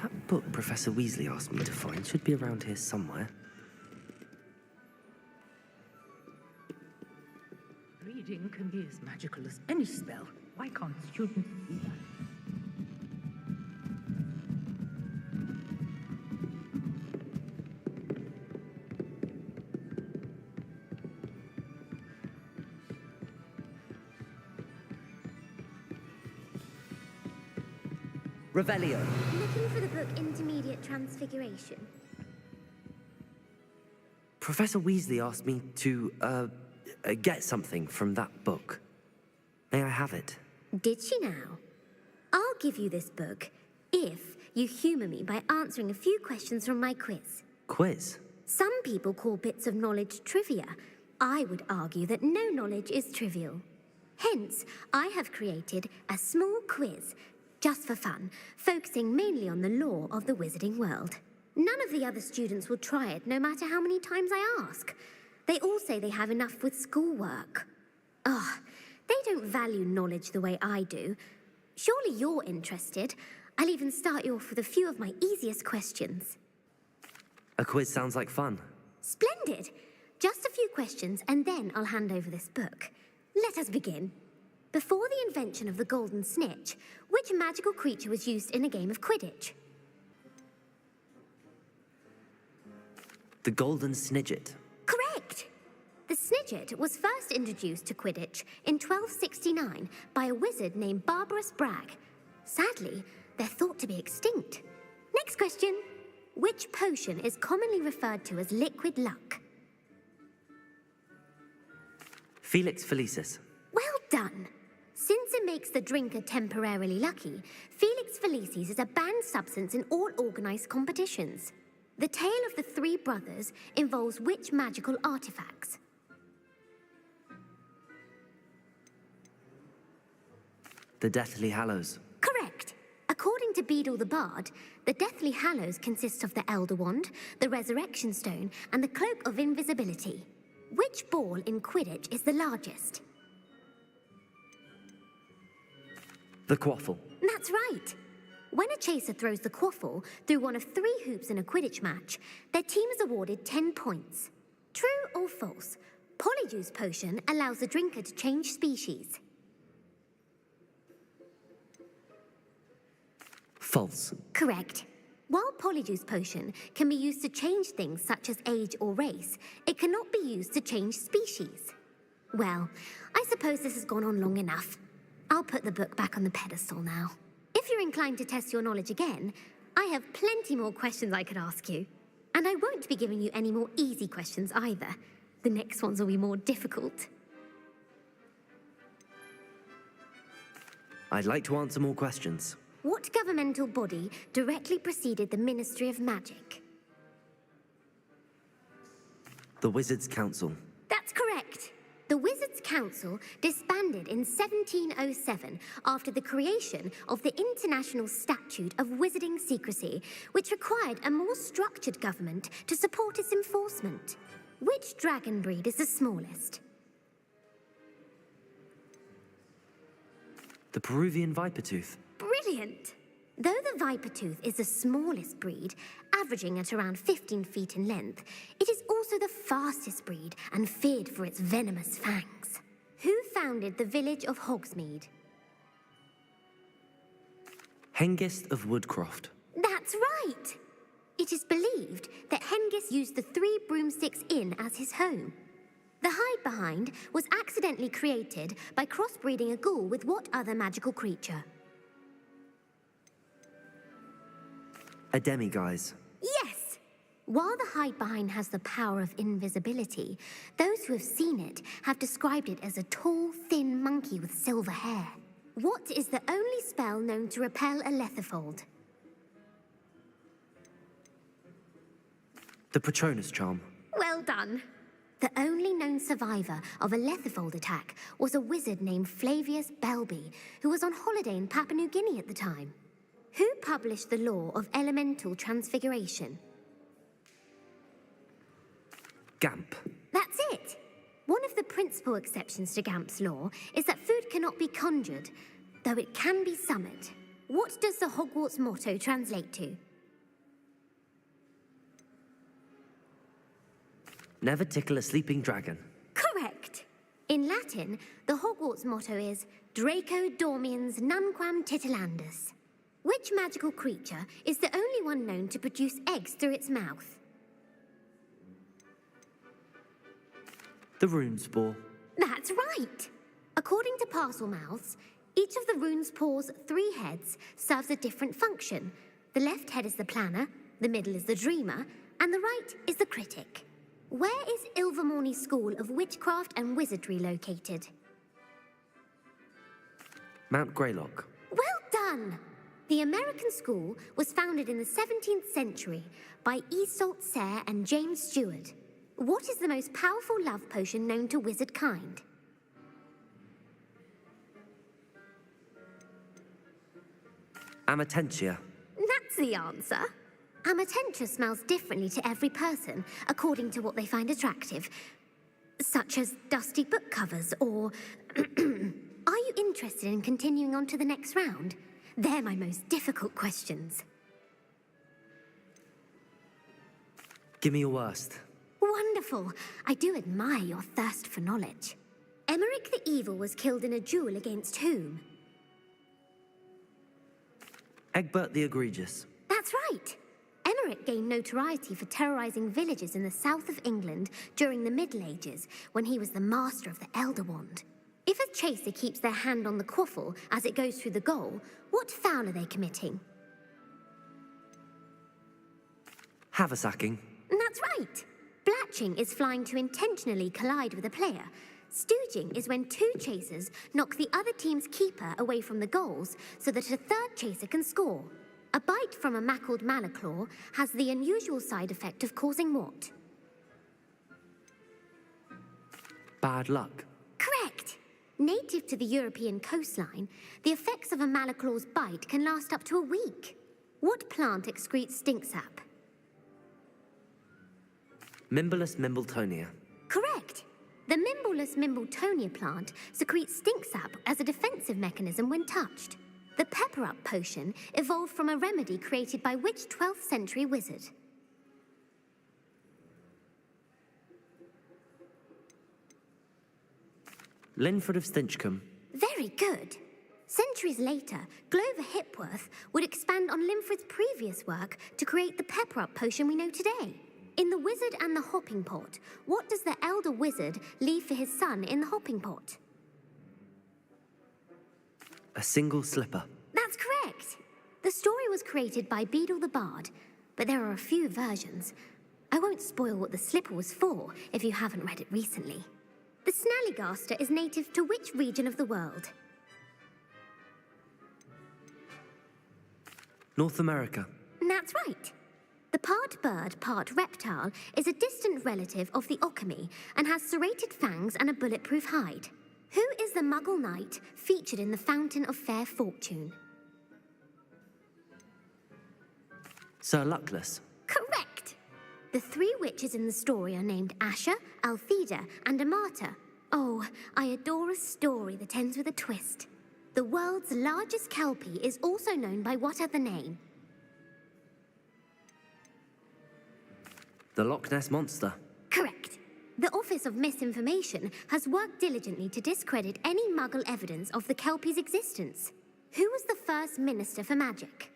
That book Professor Weasley asked me to find should be around here somewhere. Reading can be as magical as any spell. Why can't students do that? Revelio. Looking for the book Intermediate Transfiguration. Professor Weasley asked me to, get something from that book. May I have it? Did she now? I'll give you this book if you humour me by answering a few questions from my quiz. Quiz? Some people call bits of knowledge trivia. I would argue that no knowledge is trivial. Hence, I have created a small quiz, just for fun, focusing mainly on the lore of the wizarding world. None of the other students will try it, no matter how many times I ask. They all say they have enough with schoolwork. They don't value knowledge the way I do. Surely you're interested. I'll even start you off with a few of my easiest questions. A quiz sounds like fun. Splendid! Just a few questions, and then I'll hand over this book. Let us begin. Before the invention of the golden snitch, which magical creature was used in a game of Quidditch? The Golden Snidget. Correct! The Snidget was first introduced to Quidditch in 1269 by a wizard named Barbarous Bragg. Sadly, they're thought to be extinct. Next question. Which potion is commonly referred to as liquid luck? Felix Felicis. Well done! Since it makes the drinker temporarily lucky, Felix Felicis is a banned substance in all organised competitions. The tale of the three brothers involves which magical artifacts? The Deathly Hallows. Correct. According to Beadle the Bard, the Deathly Hallows consists of the Elder Wand, the Resurrection Stone, and the Cloak of Invisibility. Which ball in Quidditch is the largest? The Quaffle. That's right. When a chaser throws the quaffle through one of 3 hoops in a Quidditch match, their team is awarded 10 points. True or false? Polyjuice Potion allows the drinker to change species. False. Correct. While Polyjuice Potion can be used to change things such as age or race, it cannot be used to change species. Well, I suppose this has gone on long enough. I'll put the book back on the pedestal now. If you're inclined to test your knowledge again, I have plenty more questions I could ask you. And I won't be giving you any more easy questions either. The next ones will be more difficult. I'd like to answer more questions. What governmental body directly preceded the Ministry of Magic? The Wizards' Council. That's correct. The Wizards' Council disbanded in 1707 after the creation of the International Statute of Wizarding Secrecy, which required a more structured government to support its enforcement. Which dragon breed is the smallest? The Peruvian Vipertooth. Brilliant! Though the Vipertooth is the smallest breed, averaging at around 15 feet in length, it is also the fastest breed and feared for its venomous fangs. Who founded the village of Hogsmeade? Hengist of Woodcroft. That's right! It is believed that Hengist used the 3 Broomsticks Inn as his home. The Hide-Behind was accidentally created by crossbreeding a ghoul with what other magical creature? A Demiguise. Yes! While the Hide-Behind has the power of invisibility, those who have seen it have described it as a tall, thin monkey with silver hair. What is the only spell known to repel a Lethifold? The Patronus Charm. Well done. The only known survivor of a Lethifold attack was a wizard named Flavius Belby, who was on holiday in Papua New Guinea at the time. Who published the law of elemental transfiguration? Gamp. That's it. One of the principal exceptions to Gamp's law is that food cannot be conjured, though it can be summoned. What does the Hogwarts motto translate to? Never tickle a sleeping dragon. Correct. In Latin, the Hogwarts motto is Draco dormiens nunquam titilandus. Which magical creature is the only one known to produce eggs through its mouth? The rune spore. That's right. According to parcel mouths, each of the rune's paws' 3 heads serves a different function. The left head is the planner, the middle is the dreamer, and the right is the critic. Where is Ilvermorny School of Witchcraft and Wizardry located? Mount Greylock. Well done! The American school was founded in the 17th century by Isolde Sayre and James Stewart. What is the most powerful love potion known to wizard kind? Amatentia. That's the answer. Amatentia smells differently to every person, according to what they find attractive, such as dusty book covers or... Are you interested in continuing on to the next round? They're my most difficult questions. Give me your worst. Wonderful. I do admire your thirst for knowledge. Emmerich the Evil was killed in a duel against whom? Egbert the Egregious. That's right. Emmerich gained notoriety for terrorizing villages in the south of England during the Middle Ages, when he was the master of the Elder Wand. If a chaser keeps their hand on the quaffle as it goes through the goal, what foul are they committing? Haversacking. That's right. Blatching is flying to intentionally collide with a player. Stooging is when 2 chasers knock the other team's keeper away from the goals so that a 3rd chaser can score. A bite from a mackled malaclaw has the unusual side effect of causing what? Bad luck. Correct. Native to the European coastline, the effects of a malaclaw's bite can last up to a week. What plant excretes stink sap? Mimblus mimbletonia. Correct. The Mimblus mimbletonia plant secretes stink sap as a defensive mechanism when touched. The pepper-up potion evolved from a remedy created by which 12th century wizard? Linford of Stinchcombe. Very good. Centuries later, Glover Hipworth would expand on Linford's previous work to create the pepper-up potion we know today. In The Wizard and the Hopping Pot, what does the elder wizard leave for his son in the hopping pot? A single slipper. That's correct. The story was created by Beadle the Bard, but there are a few versions. I won't spoil what the slipper was for if you haven't read it recently. The Snallygaster is native to which region of the world? North America. That's right. The part bird, part reptile is a distant relative of the Occamy and has serrated fangs and a bulletproof hide. Who is the Muggle knight featured in the Fountain of Fair Fortune? Sir Luckless. Correct. The 3 witches in the story are named Asher, Altheda, and Amata. Oh, I adore a story that ends with a twist. The world's largest kelpie is also known by what other name? The Loch Ness Monster. Correct. The Office of Misinformation has worked diligently to discredit any Muggle evidence of the kelpie's existence. Who was the first Minister for Magic?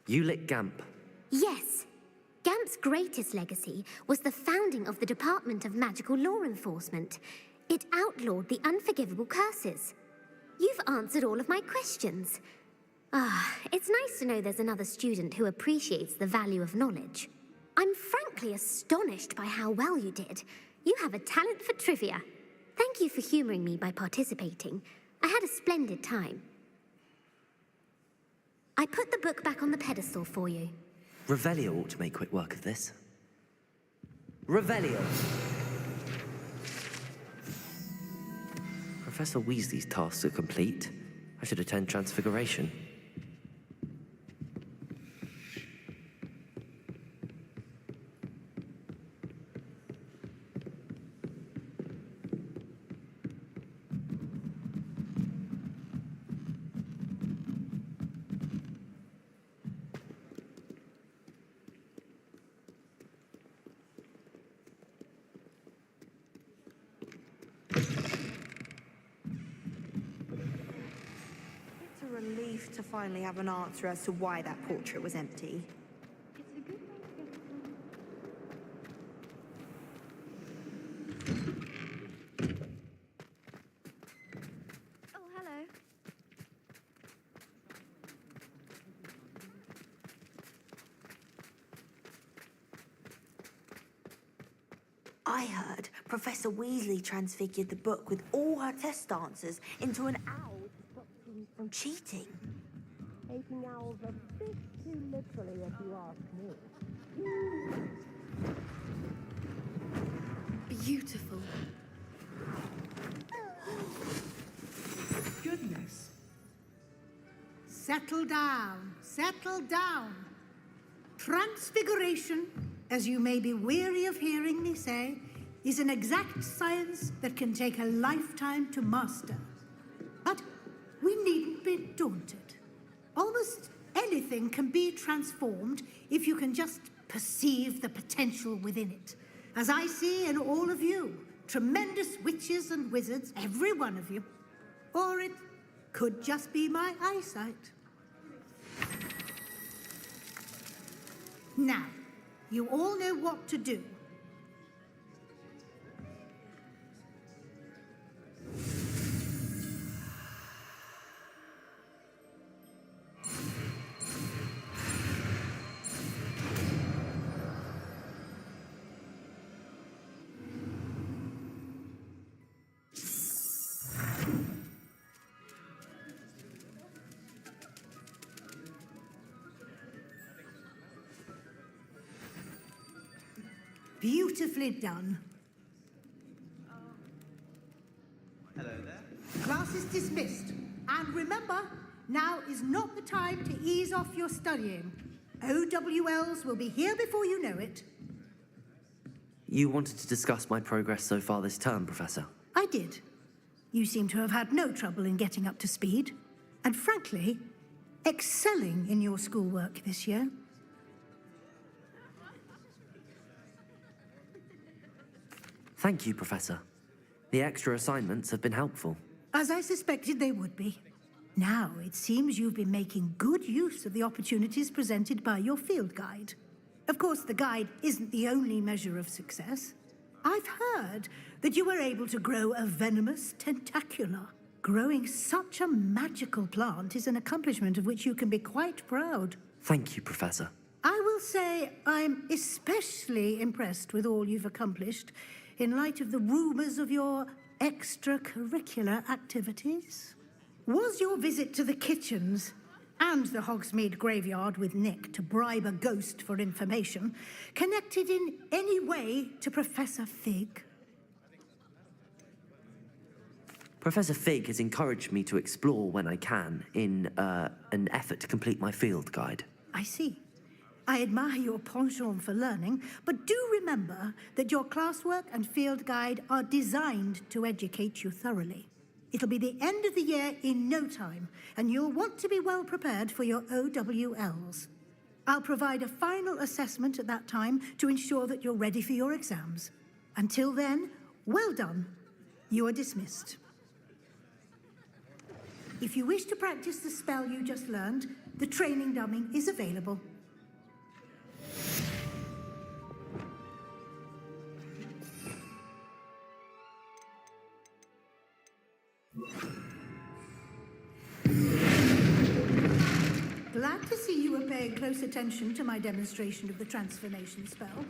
Ulick Gamp. Yes. Gamp's greatest legacy was the founding of the Department of Magical Law Enforcement. It outlawed the unforgivable curses. You've answered all of my questions. It's nice to know there's another student who appreciates the value of knowledge. I'm frankly astonished by how well you did. You have a talent for trivia. Thank you for humoring me by participating. I had a splendid time. I put the book back on the pedestal for you. Revelio ought to make quick work of this. Revelio! Professor Weasley's tasks are complete. I should attend Transfiguration. to finally have an answer as to why that portrait was empty. Oh, hello. I heard Professor Weasley transfigured the book with all her test answers into an owl to stop students from cheating. Taking owls a bit too literally, if you ask me. Beautiful. Goodness. Settle down. Settle down. Transfiguration, as you may be weary of hearing me say, is an exact science that can take a lifetime to master. But we needn't be daunted. Almost anything can be transformed if you can just perceive the potential within it. As I see in all of you, tremendous witches and wizards, every one of you. Or it could just be my eyesight. Now, you all know what to do. Beautifully done. Hello there. Class is dismissed. And remember, now is not the time to ease off your studying. OWLs will be here before you know it. You wanted to discuss my progress so far this term, Professor? I did. You seem to have had no trouble in getting up to speed. And frankly, excelling in your schoolwork this year. Thank you, Professor. The extra assignments have been helpful. As I suspected they would be. Now, it seems you've been making good use of the opportunities presented by your field guide. Of course, the guide isn't the only measure of success. I've heard that you were able to grow a venomous tentacula. Growing such a magical plant is an accomplishment of which you can be quite proud. Thank you, Professor. I will say I'm especially impressed with all you've accomplished in light of the rumors of your extracurricular activities. Was your visit to the kitchens and the Hogsmeade graveyard with Nick to bribe a ghost for information connected in any way to Professor Fig? Professor Fig has encouraged me to explore when I can in an effort to complete my field guide. I see. I admire your penchant for learning, but do remember that your classwork and field guide are designed to educate you thoroughly. It'll be the end of the year in no time, and you'll want to be well prepared for your OWLs. I'll provide a final assessment at that time to ensure that you're ready for your exams. Until then, well done. You are dismissed. If you wish to practice the spell you just learned, the training dummy is available. Glad to see you were paying close attention to my demonstration of the transformation spell.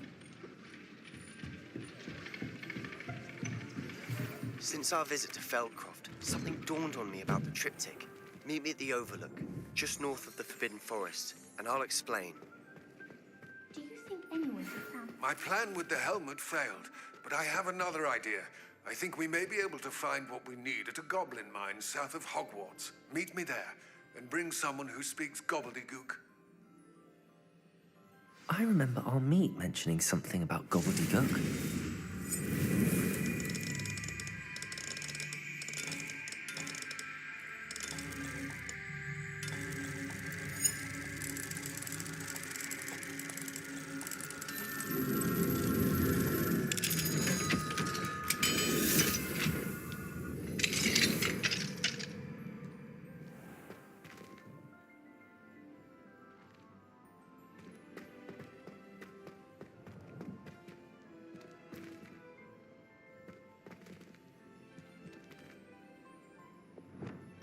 Since our visit to Feldcroft, something dawned on me about the triptych. Meet me at the Overlook, just north of the Forbidden Forest, and I'll explain. Do you think anyone has found... My plan with the helmet failed, but I have another idea. I think we may be able to find what we need at a goblin mine south of Hogwarts. Meet me there, and bring someone who speaks gobbledygook. I remember our meet mentioning something about gobbledygook.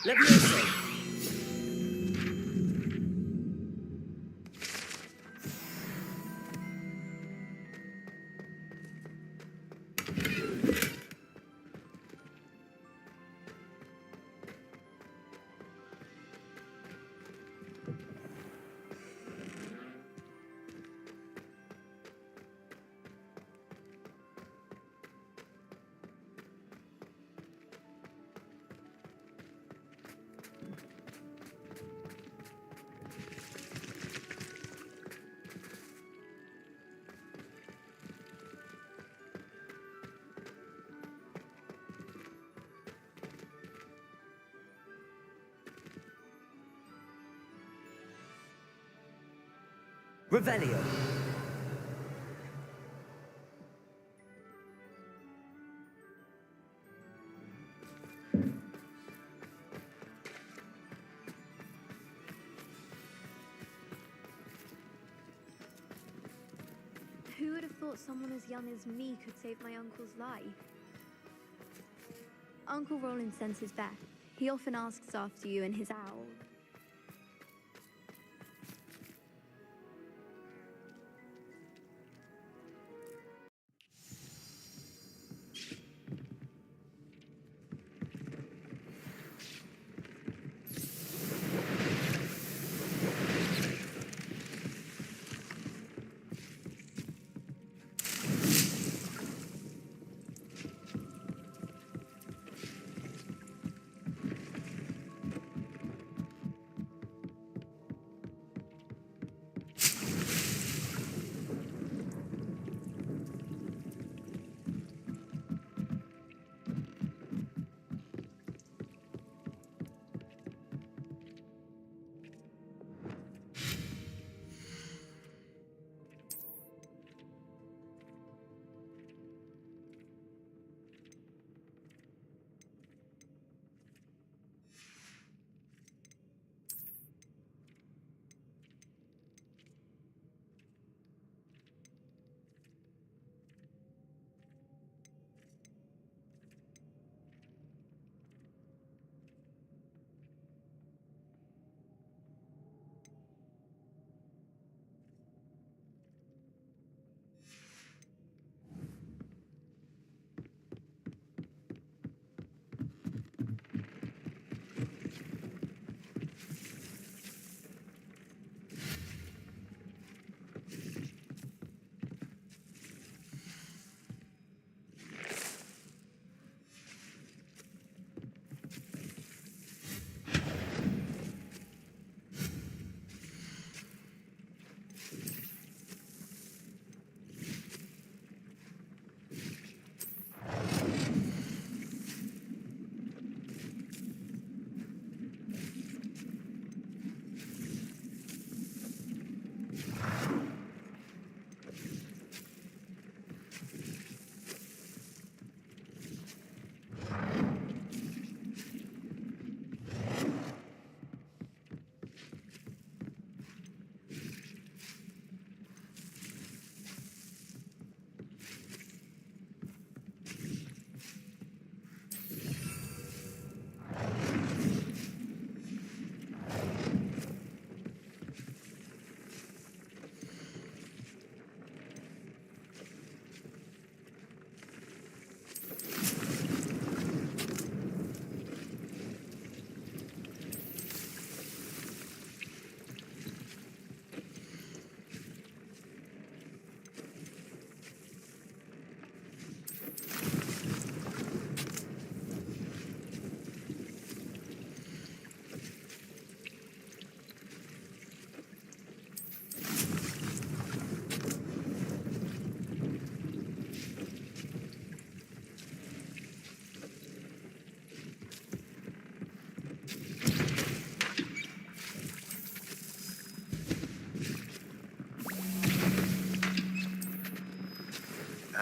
Levioso! Revelio. Who would have thought someone as young as me could save my uncle's life? Uncle Roland senses best. He often asks after you in his owl.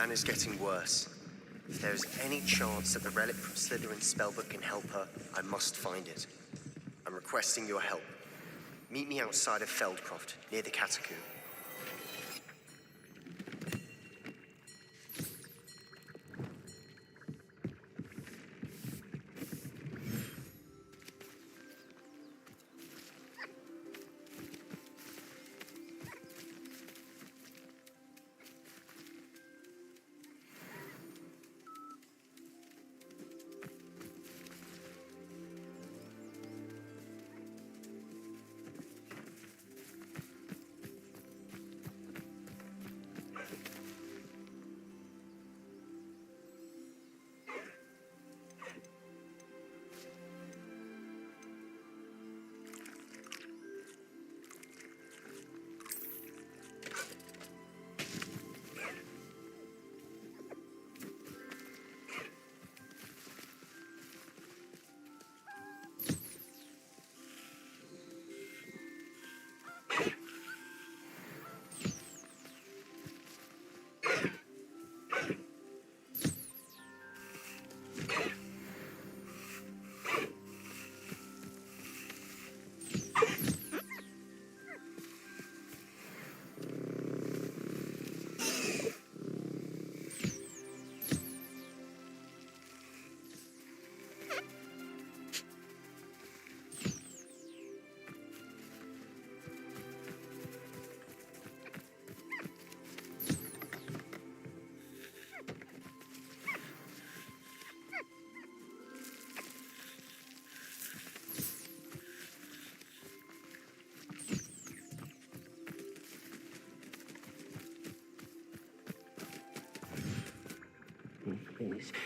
Anna's getting worse. If there is any chance that the relic from Slytherin's spellbook can help her, I must find it. I'm requesting your help. Meet me outside of Feldcroft, near the catacomb.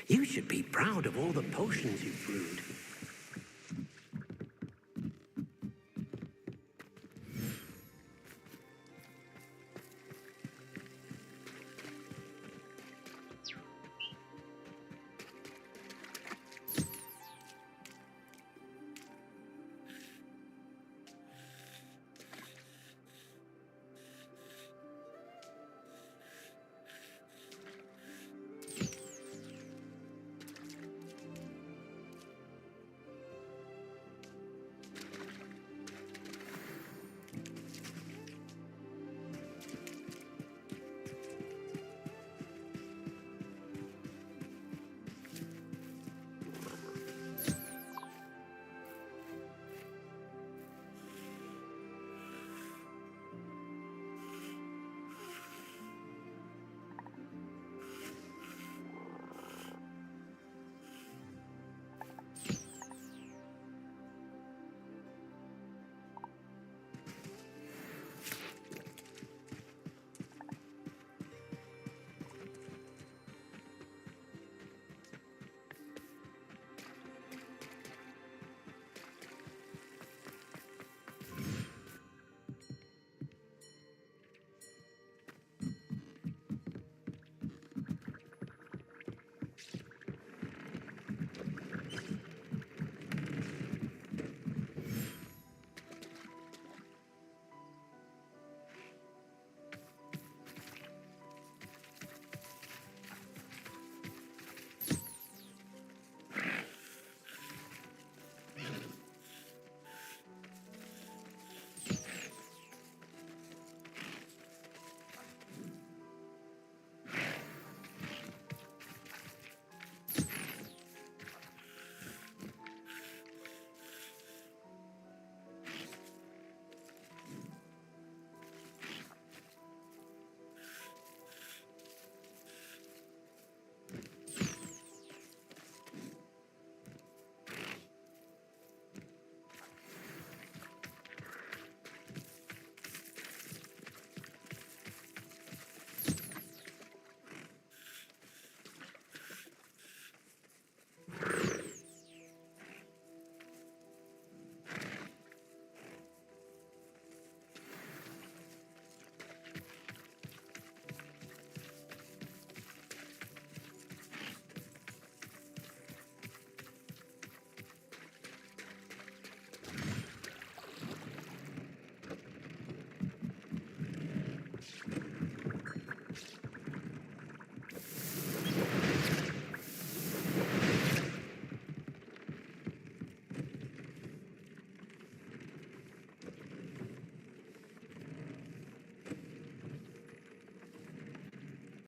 You should be proud of all the potions you've brewed.